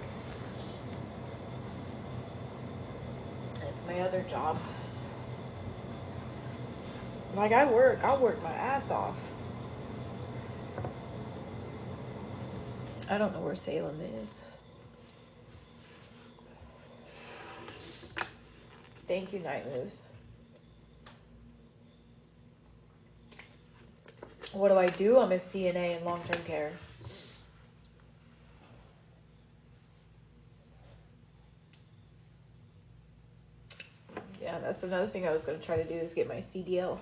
It's my other job. Like, I'll work my ass off. I don't know where Salem is. Thank you, Night Moves. What do? I'm a CNA in long-term care. Yeah, that's another thing I was going to try to do is get my CDL.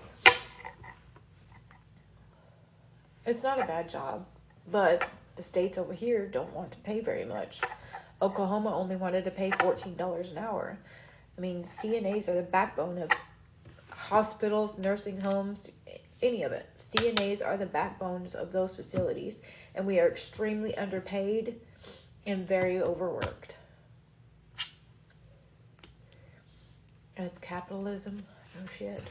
It's not a bad job, but the states over here don't want to pay very much. Oklahoma only wanted to pay $14 an hour. I mean, CNAs are the backbone of hospitals, nursing homes, any of it. CNAs are the backbones of those facilities, and we are extremely underpaid and very overworked. That's capitalism. No shit.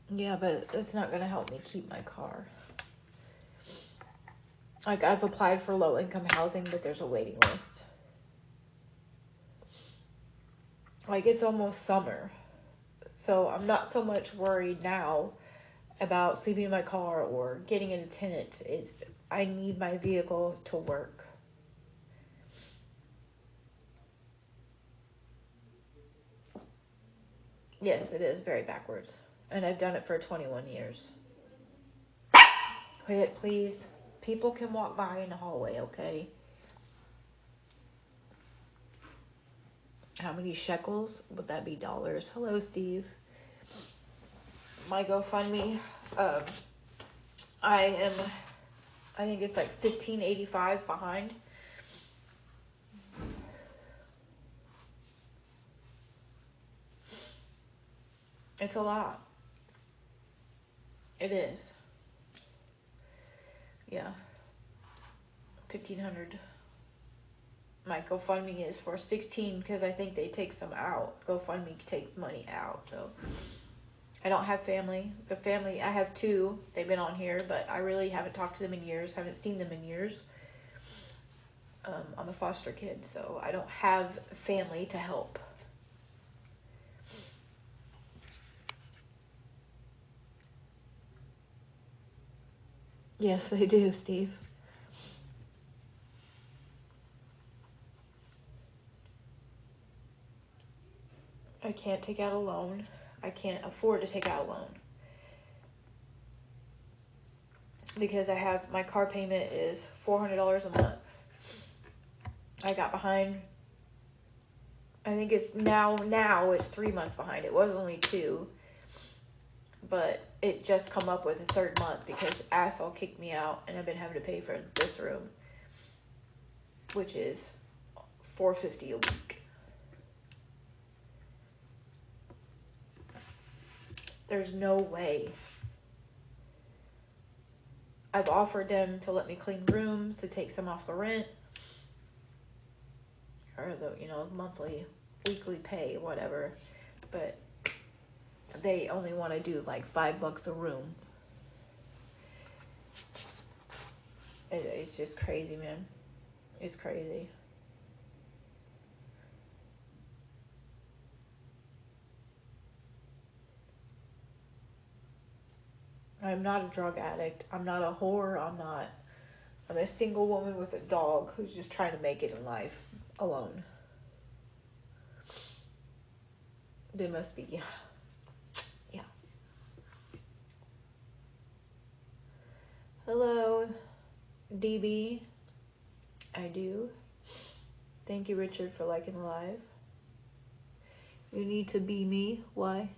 Yeah, but it's not going to help me keep my car. Like, I've applied for low-income housing, but there's a waiting list. Like, it's almost summer. So I'm not so much worried now about sleeping in my car or getting in a tent. I need my vehicle to work. Yes, it is very backwards. And I've done it for 21 years. Quit, please. People can walk by in the hallway, okay? How many shekels? Would that be dollars? Hello, Steve. My GoFundMe, I think it's like $15.85 behind. It's a lot. It is. Yeah. 1,500. My GoFundMe is for 16 because I think they take some out. GoFundMe takes money out, so I don't have family. The family, I have two. They've been on here, but I really haven't talked to them in years. Haven't seen them in years. I'm a foster kid, so I don't have family to help. Yes, they do, Steve. I can't take out a loan. I can't afford to take out a loan. Because I have, my car payment is $400 a month. I got behind. I think it's now it's 3 months behind. It was only 2. But it just come up with a 3rd month because Asshole kicked me out and I've been having to pay for this room, which is $450 a week. There's no way. I've offered them to let me clean rooms, to take some off the rent, or the, monthly, weekly pay, whatever, but they only want to do like $5 a room. It's just crazy, man. It's crazy. I'm not a drug addict. I'm not a whore. I'm a single woman with a dog who's just trying to make it in life alone. They must be, yeah. Hello, DB. I do. Thank you, Richard, for liking the live. You need to be me. Why?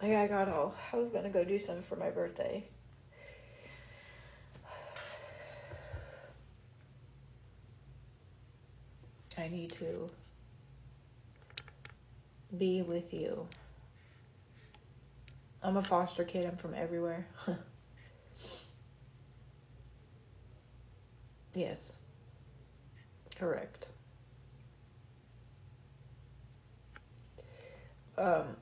I was gonna go do something for my birthday. I need to be with you. I'm a foster kid. I'm from everywhere. Yes. Correct. I'm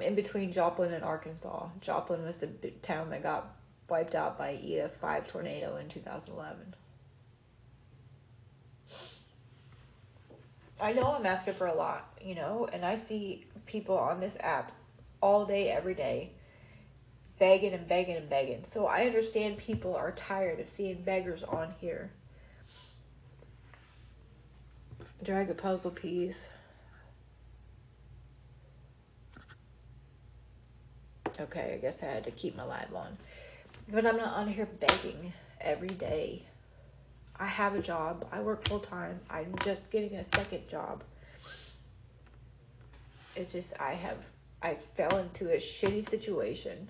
in between Joplin and Arkansas. Joplin was the big town that got wiped out by EF5 tornado in 2011. I know I'm asking for a lot, you know, and I see people on this app all day, every day, begging and begging and begging. So I understand people are tired of seeing beggars on here. Drag a puzzle piece. Okay, I guess I had to keep my live on. But I'm not on here begging every day. I have a job. I work full time. I'm just getting a second job. It's just I fell into a shitty situation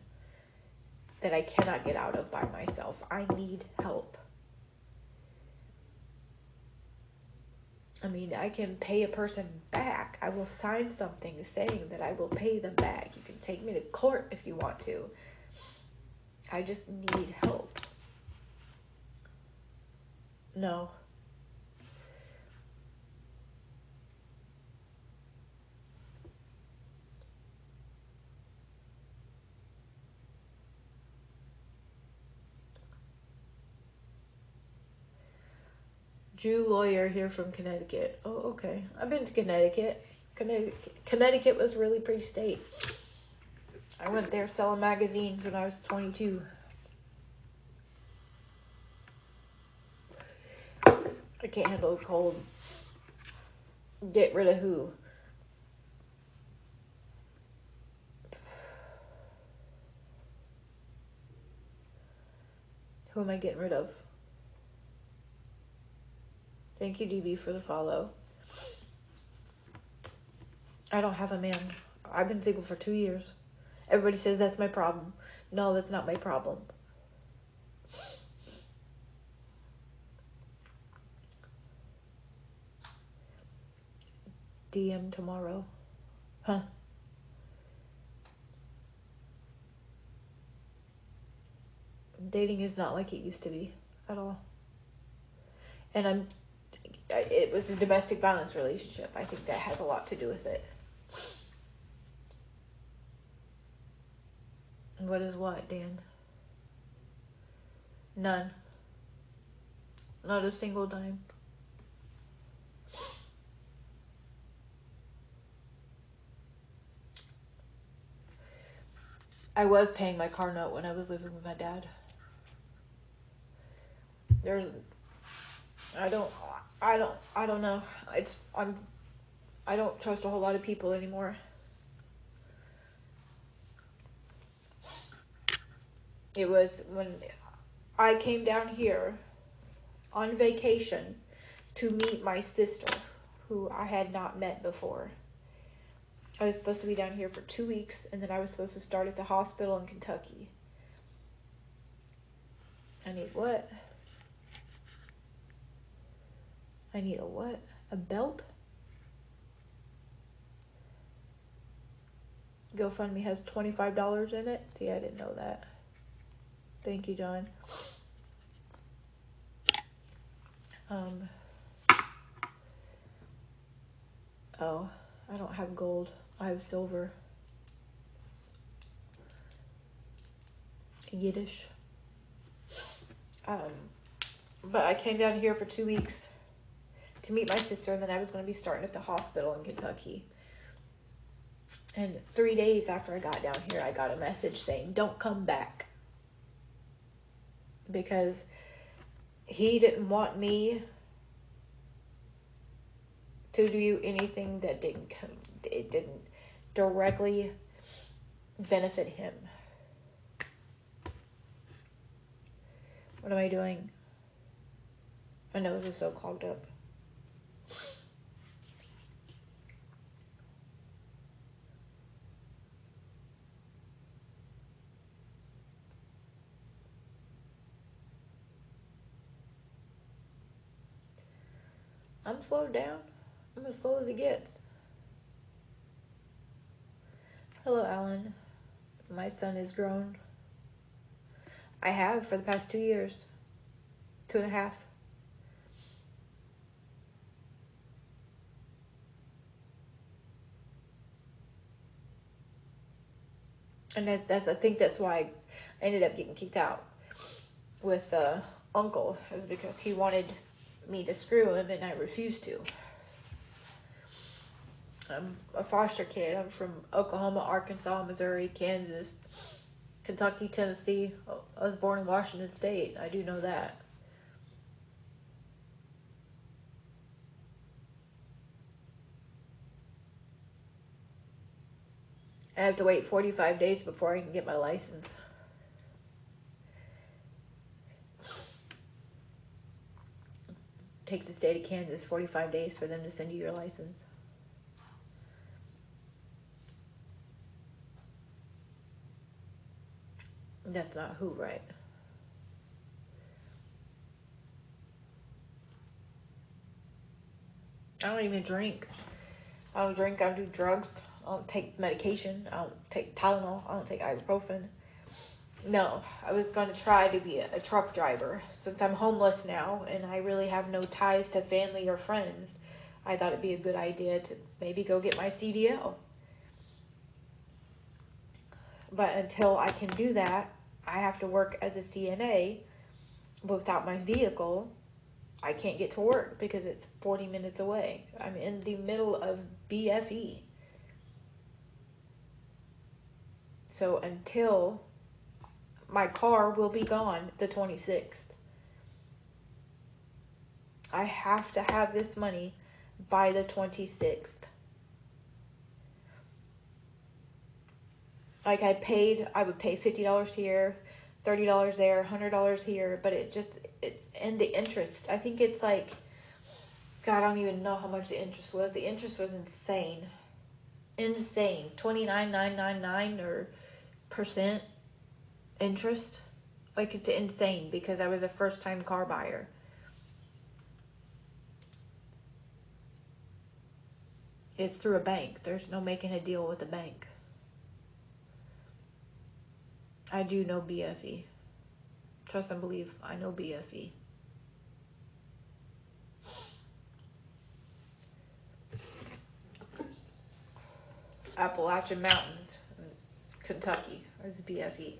that I cannot get out of by myself. I need help. I mean, I can pay a person back. I will sign something saying that I will pay them back. You can take me to court if you want to. I just need help. No. Jew lawyer here from Connecticut. Oh, okay. I've been to Connecticut. Connecticut was a really pretty state. I went there selling magazines when I was 22. I can't handle the cold. Get rid of who? Who am I getting rid of? Thank you, DB, for the follow. I don't have a man. I've been single for 2 years. Everybody says that's my problem. No, that's not my problem. DM tomorrow. Huh? Dating is not like it used to be at all. And it was a domestic violence relationship. I think that has a lot to do with it. What is what, Dan? None. Not a single dime. I was paying my car note when I was living with my dad. I don't know. I don't trust a whole lot of people anymore. It was when I came down here on vacation to meet my sister, who I had not met before. I was supposed to be down here for 2 weeks, and then I was supposed to start at the hospital in Kentucky. I need what? I need a what? A belt? GoFundMe has $25 in it? See, I didn't know that. Thank you, John. Oh, I don't have gold. I have silver. Yiddish. But I came down here for 2 weeks to meet my sister, and then I was going to be starting at the hospital in Kentucky. And 3 days after I got down here, I got a message saying, don't come back. Because he didn't want me to do anything that didn't directly benefit him. What am I doing? My nose is so clogged up. I'm slowed down. I'm as slow as it gets. Hello, Alan. My son is grown. I have for the past 2 years. 2.5. And I think that's why I ended up getting kicked out with uncle, is because he wanted me to screw him and I refused to. I'm a foster kid. I'm from Oklahoma, Arkansas, Missouri, Kansas, Kentucky, Tennessee. I was born in Washington State. I do know that. I have to wait 45 days before I can get my license. It takes the state of Kansas 45 days for them to send you your license. That's not who, right? I don't even drink. I don't drink. I don't do drugs. I don't take medication. I don't take Tylenol. I don't take ibuprofen. No, I was going to try to be a truck driver. Since I'm homeless now and I really have no ties to family or friends, I thought it'd be a good idea to maybe go get my CDL. But until I can do that, I have to work as a CNA. But without my vehicle, I can't get to work because it's 40 minutes away. I'm in the middle of BFE. So until my car will be gone the 26th, I have to have this money by the 26th. Like I would pay $50 here, $30 there, $100 here, but it's and the interest. I think it's like, God, I don't even know how much the interest was. The interest was insane. 29.999 or percent interest. Like, it's insane because I was a first time car buyer. It's through a bank. There's no making a deal with a bank. I do know BFE. Trust and believe, I know BFE. Appalachian Mountains, Kentucky, is BFE.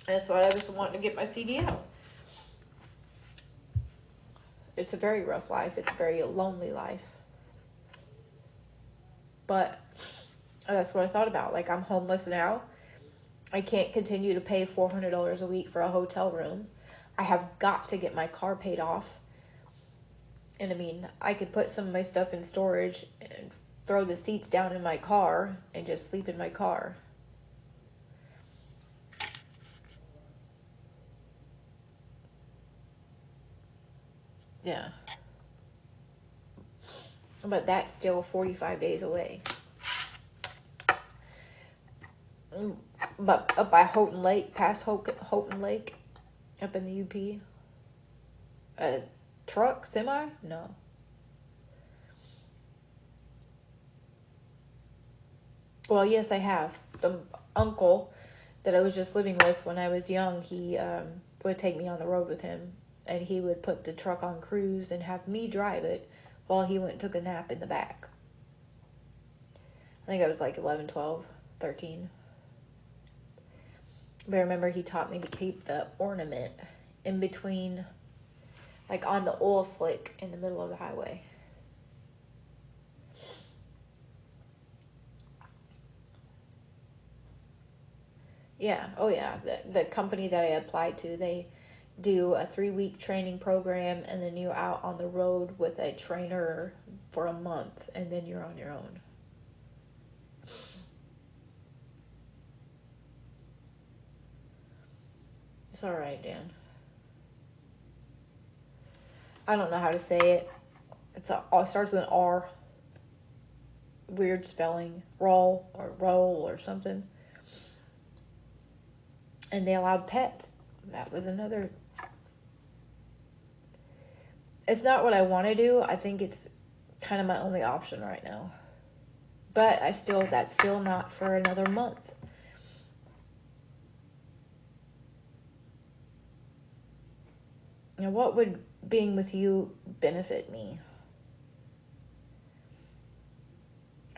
That's why I just wanted to get my CDL. It's a very rough life. It's a very lonely life. But that's what I thought about. Like, I'm homeless now. I can't continue to pay $400 a week for a hotel room. I have got to get my car paid off. And I mean, I could put some of my stuff in storage and throw the seats down in my car and just sleep in my car. Yeah. But that's still 45 days away. But up by Houghton Lake, past Houghton Lake, up in the UP, a truck, semi? No. Well, yes, I have. The uncle that I was just living with when I was young, he would take me on the road with him, and he would put the truck on cruise and have me drive it while he went and took a nap in the back. I think I was like 11, 12, 13. But I remember he taught me to keep the ornament in between, like on the oil slick in the middle of the highway. Yeah, oh yeah. The company that I applied to, they do a 3-week training program, and then you're out on the road with a trainer for a month, and then you're on your own. It's alright, Dan. I don't know how to say it. It starts with an R. Weird spelling. Roll or something. And they allowed pets. That was another. It's not what I want to do. I think it's kind of my only option right now. But that's still not for another month. Now, what would being with you benefit me?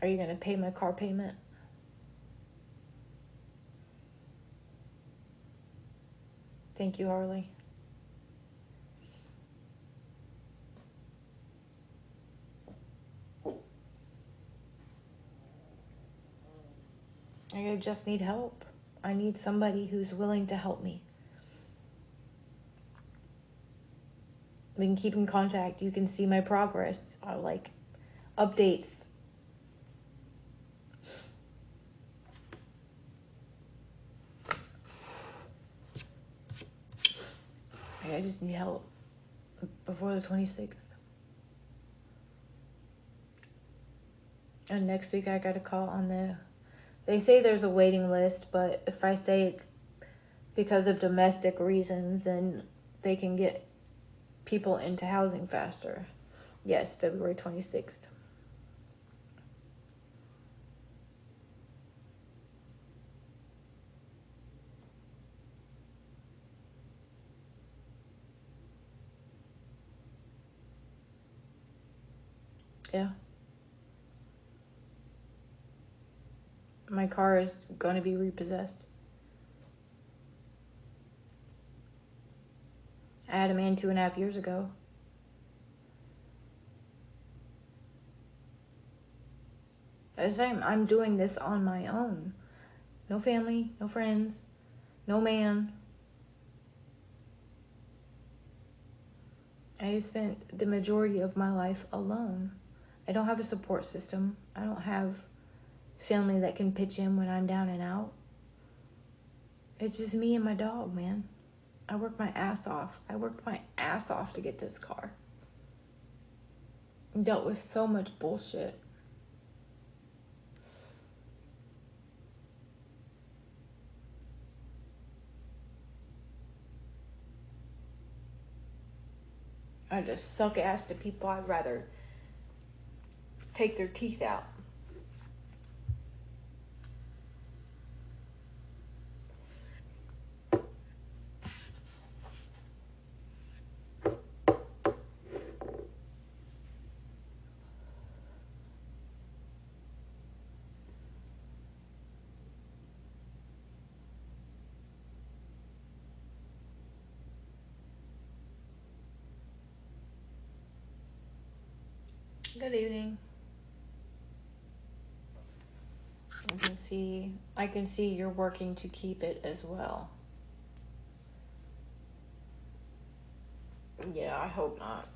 Are you going to pay my car payment? Thank you, Harley. I just need help. I need somebody who's willing to help me. We can keep in contact. You can see my progress, like updates. I just need help before the 26th. And next week I got a call on they say there's a waiting list, but if I say it's because of domestic reasons, then they can get people into housing faster. Yes, February 26th. Yeah. My car is going to be repossessed. I had a man 2.5 years ago. At the same, I'm doing this on my own. No family, no friends, no man. I have spent the majority of my life alone. I don't have a support system. I don't have family that can pitch in when I'm down and out. It's just me and my dog, man. I worked my ass off. I worked my ass off to get this car. Dealt with so much bullshit. I just suck ass to people I'd rather take their teeth out. Good evening. I can see you're working to keep it as well. Yeah, I hope not.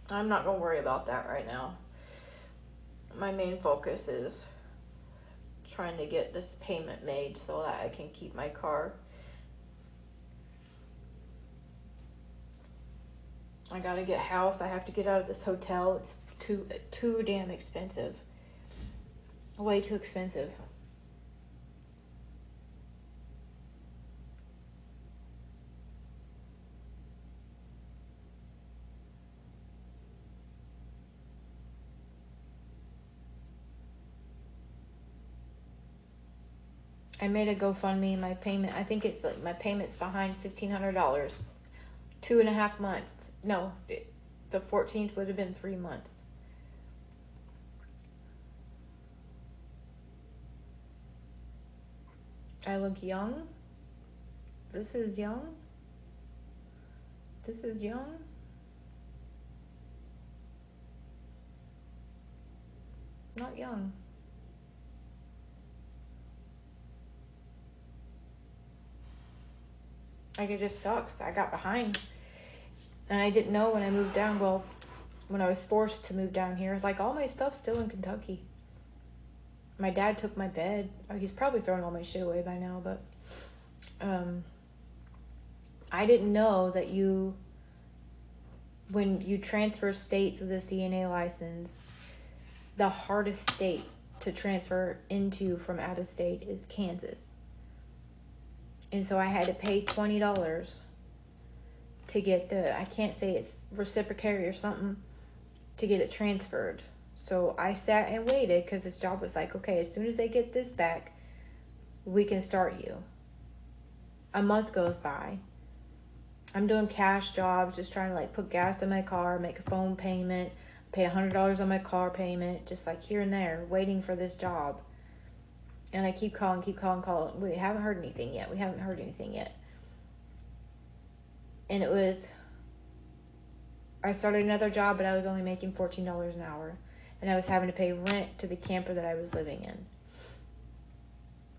I'm not going to worry about that right now. My main focus is trying to get this payment made so that I can keep my car. I got to get a house. I have to get out of this hotel. It's too damn expensive. Way too expensive. I made a GoFundMe. My payment, I think it's like my payment's behind $1,500. 2.5 months. No, the 14th would have been 3 months. I look young. This is young. This is young. Not young. Like, it just sucks. I got behind. And I didn't know when I moved down. Well, when I was forced to move down here, like, all my stuff's still in Kentucky. My dad took my bed. Oh, he's probably thrown all my shit away by now, but I didn't know that when you transfer states with a CNA license, the hardest state to transfer into from out of state is Kansas. And so I had to pay $20 to get I can't say it's reciprocity or something, to get it transferred. So I sat and waited because this job was like, okay, as soon as they get this back, we can start you. A month goes by. I'm doing cash jobs, just trying to like put gas in my car, make a phone payment, pay $100 on my car payment, just like here and there, waiting for this job. And I keep calling. We haven't heard anything yet. And it was, I started another job, but I was only making $14 an hour. And I was having to pay rent to the camper that I was living in.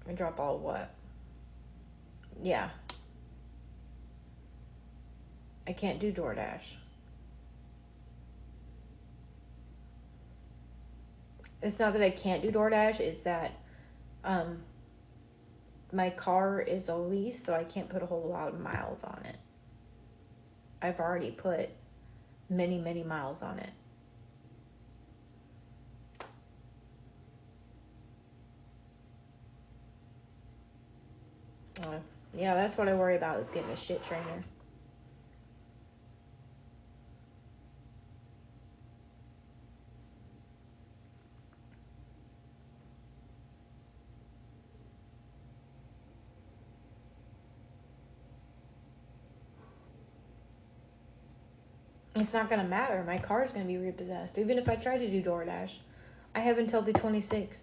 And drop all of what? Yeah. I can't do DoorDash. It's not that I can't do DoorDash, it's that my car is a lease, so I can't put a whole lot of miles on it. I've already put many, many miles on it. Yeah, that's what I worry about, is getting a shit trainer. It's not going to matter. My car's going to be repossessed. Even if I try to do DoorDash, I have until the 26th.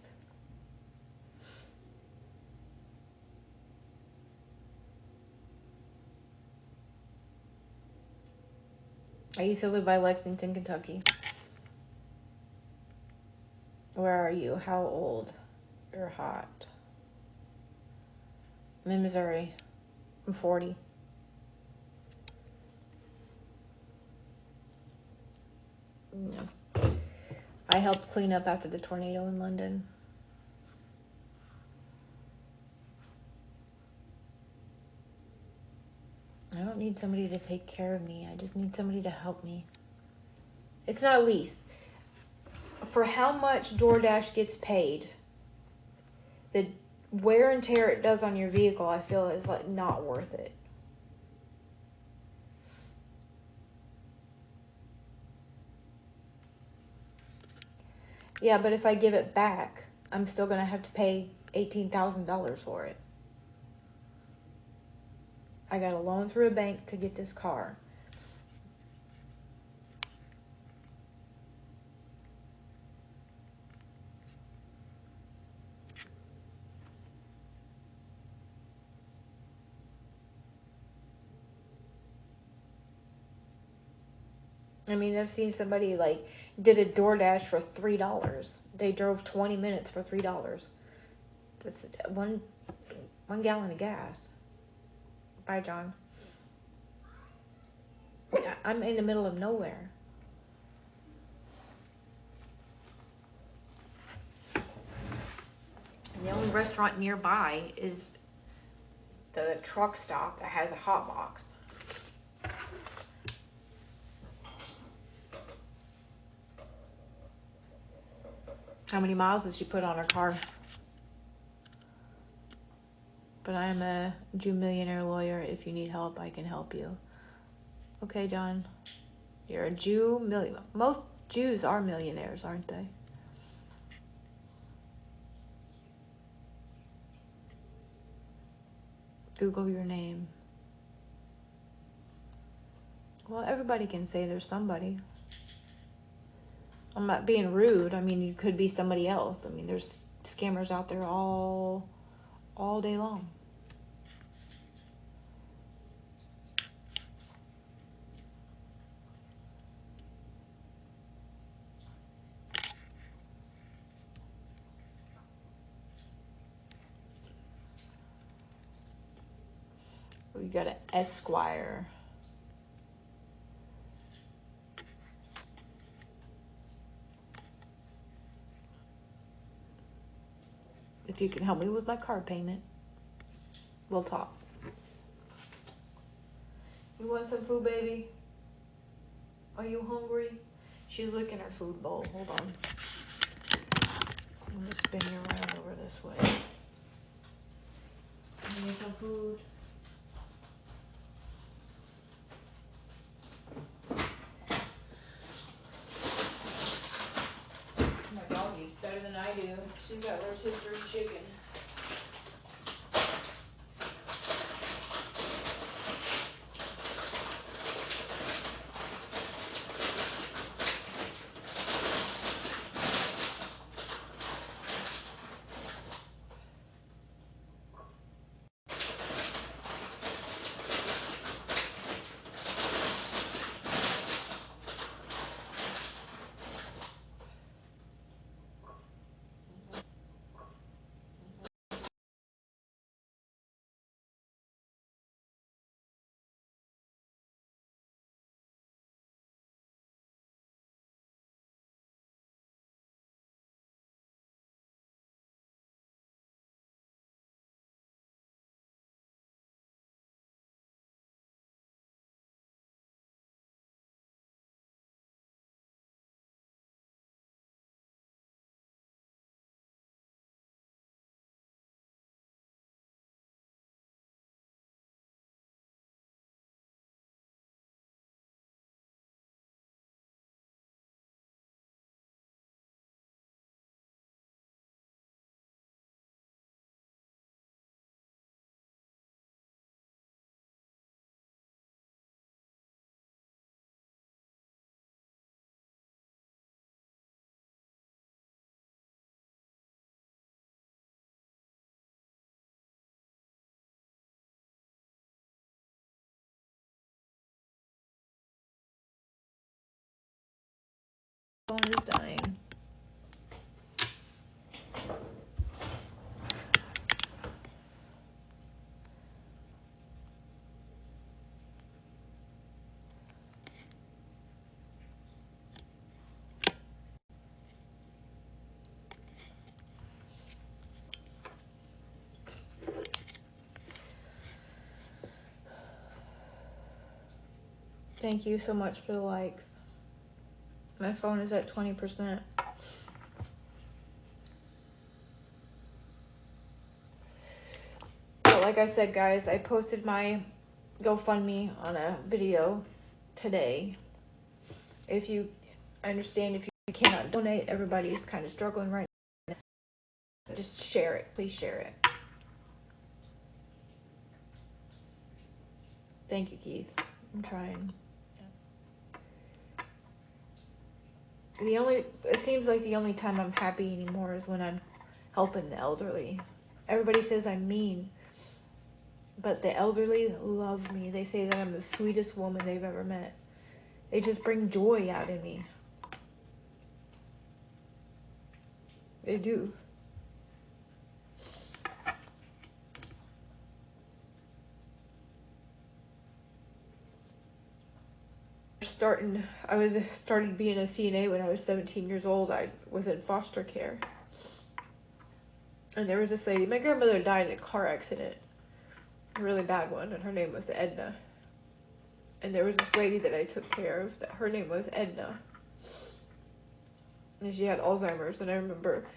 I used to live by Lexington, Kentucky. Where are you? How old? You're hot. I'm in Missouri. I'm 40. No. I helped clean up after the tornado in London. I don't need somebody to take care of me. I just need somebody to help me. It's not a lease. For how much DoorDash gets paid, the wear and tear it does on your vehicle, I feel is like not worth it. Yeah, but if I give it back, I'm still going to have to pay $18,000 for it. I got a loan through a bank to get this car. I mean, I've seen somebody like did a DoorDash for $3. They drove 20 minutes for $3. That's one gallon of gas. Bye, John. I'm in the middle of nowhere. And the only restaurant nearby is the truck stop that has a hot box. How many miles does she put on her car? But I'm a Jew millionaire lawyer. If you need help, I can help you. Okay, John. You're a Jew millionaire. Most Jews are millionaires, aren't they? Google your name. Well, everybody can say there's somebody. I'm not being rude. I mean, you could be somebody else. I mean, there's scammers out there all day long. We got an Esquire. If you can help me with my car payment, we'll talk. You want some food, baby? Are you hungry? She's licking her food bowl. Hold on. I'm going to spin you around over this way. You need some food? My dog eats better than I do. She's got rotisserie chicken. phone is dying. Thank you so much for the likes. My phone is at 20%. But like I said, guys, I posted my GoFundMe on a video today. If you understand, if you cannot donate, everybody is kind of struggling right now. Just share it. Please share it. Thank you, Keith. I'm trying. It seems like the only time I'm happy anymore is when I'm helping the elderly. Everybody says I'm mean, but the elderly love me. They say that I'm the sweetest woman they've ever met. They just bring joy out in me. They do. I started being a CNA when I was 17 years old. I was in foster care. And there was this lady, my grandmother died in a car accident. A really bad one, and her name was Edna. And there was this lady that I took care of, her name was Edna. And she had Alzheimer's, and I remember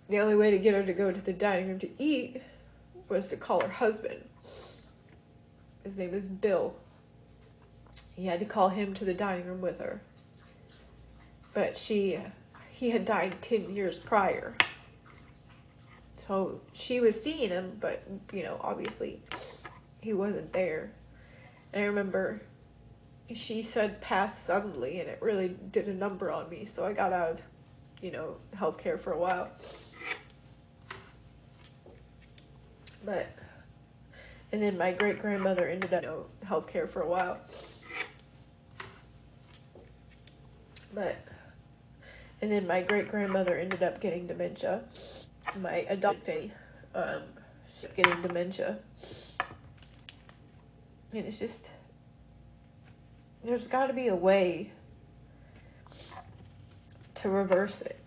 the only way to get her to go to the dining room to eat was to call her husband. His name is Bill. He had to call him to the dining room with her. But he had died 10 years prior. So she was seeing him, but, obviously he wasn't there. And I remember she said pass suddenly, and it really did a number on me. So I got out of, healthcare for a while. And then my great-grandmother ended up, healthcare for a while. And then my great-grandmother ended up getting dementia. My adopted family getting dementia. And it's just, there's got to be a way to reverse it.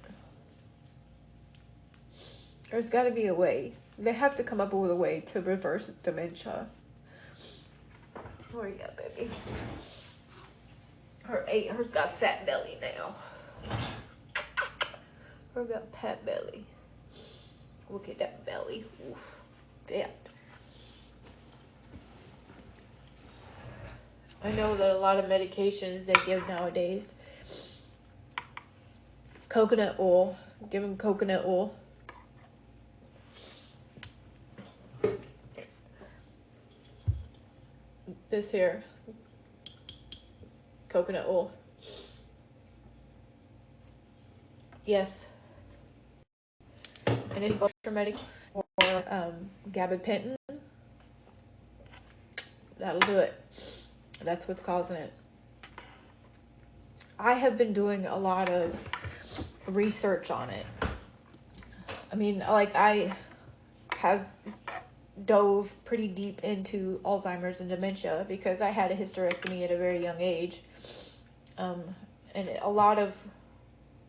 There's got to be a way. They have to come up with a way to reverse dementia. What do you got, baby? Her's got fat belly now. Her got fat belly. Look at that belly. Oof. Fat. I know that a lot of medications they give nowadays. Coconut oil. Give them coconut oil. This here. Coconut oil. Yes. And it's blood pressure medication or gabapentin. That'll do it. That's what's causing it. I have been doing a lot of research on it. I mean, I have dove pretty deep into Alzheimer's and dementia because I had a hysterectomy at a very young age. And a lot of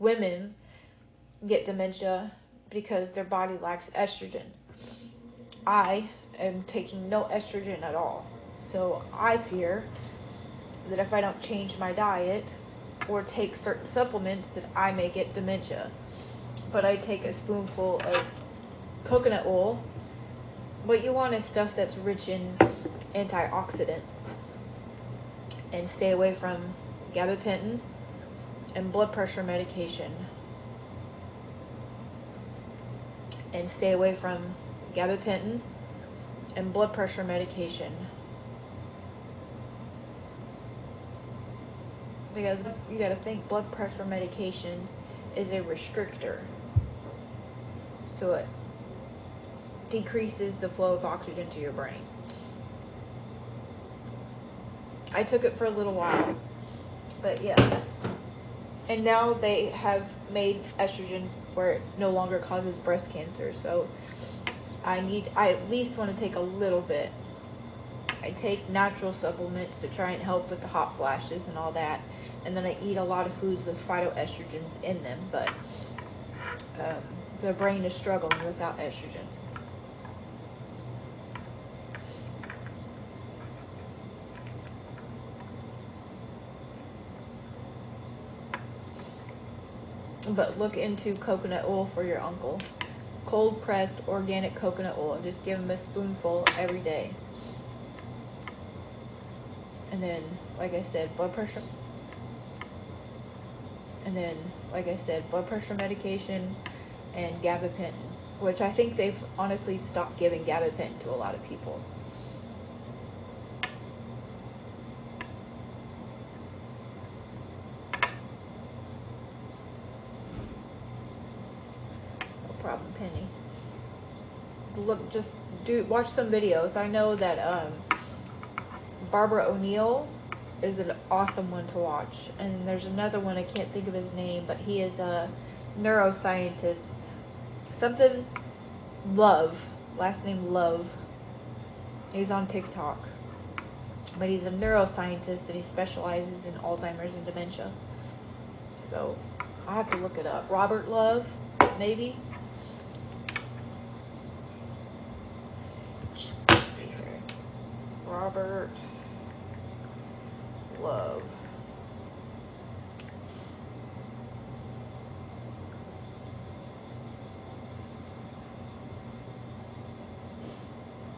women get dementia because their body lacks estrogen. I am taking no estrogen at all. So I fear that if I don't change my diet or take certain supplements that I may get dementia. But I take a spoonful of coconut oil. What you want is stuff that's rich in antioxidants. And stay away from gabapentin and blood pressure medication. And stay away from gabapentin and blood pressure medication. Because you gotta think blood pressure medication is a restrictor. So it decreases the flow of oxygen to your brain. I took it for a little while, but yeah. And now they have made estrogen where it no longer causes breast cancer. So I at least want to take a little bit. I take natural supplements to try and help with the hot flashes and all that. And then I eat a lot of foods with phytoestrogens in them. But the brain is struggling without estrogen. But look into coconut oil for your uncle. Cold pressed organic coconut oil. Just give him a spoonful every day. And then, like I said, blood pressure medication and gabapentin, which I think they've honestly stopped giving gabapentin to a lot of people. Problem, Penny. Watch some videos. I know that Barbara O'Neill is an awesome one to watch, and there's another one, I can't think of his name, but he is a neuroscientist. Something Love, last name Love. He's on TikTok, but he's a neuroscientist and he specializes in Alzheimer's and dementia. So I have to look it up. Robert Love, maybe. Robert Love.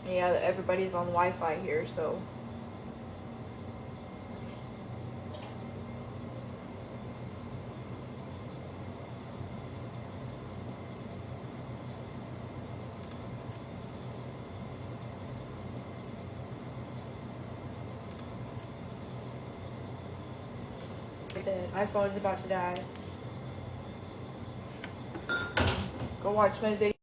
Yeah, everybody's on Wi-Fi here, so. My phone's about to die. Go watch my video,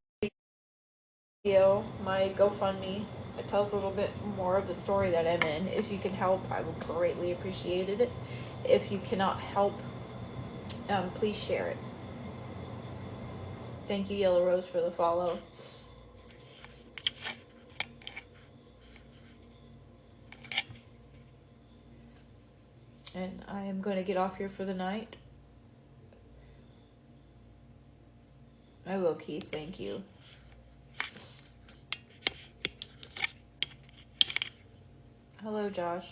my GoFundMe. It tells a little bit more of the story that I'm in. If you can help, I would greatly appreciate it. If you cannot help, please share it. Thank you, Yellow Rose, for the follow. And I am going to get off here for the night. I will, Keith. Thank you. Hello, Josh.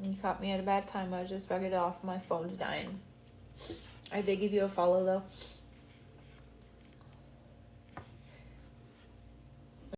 You caught me at a bad time. I was just about to get off. My phone's dying. I did give you a follow, though.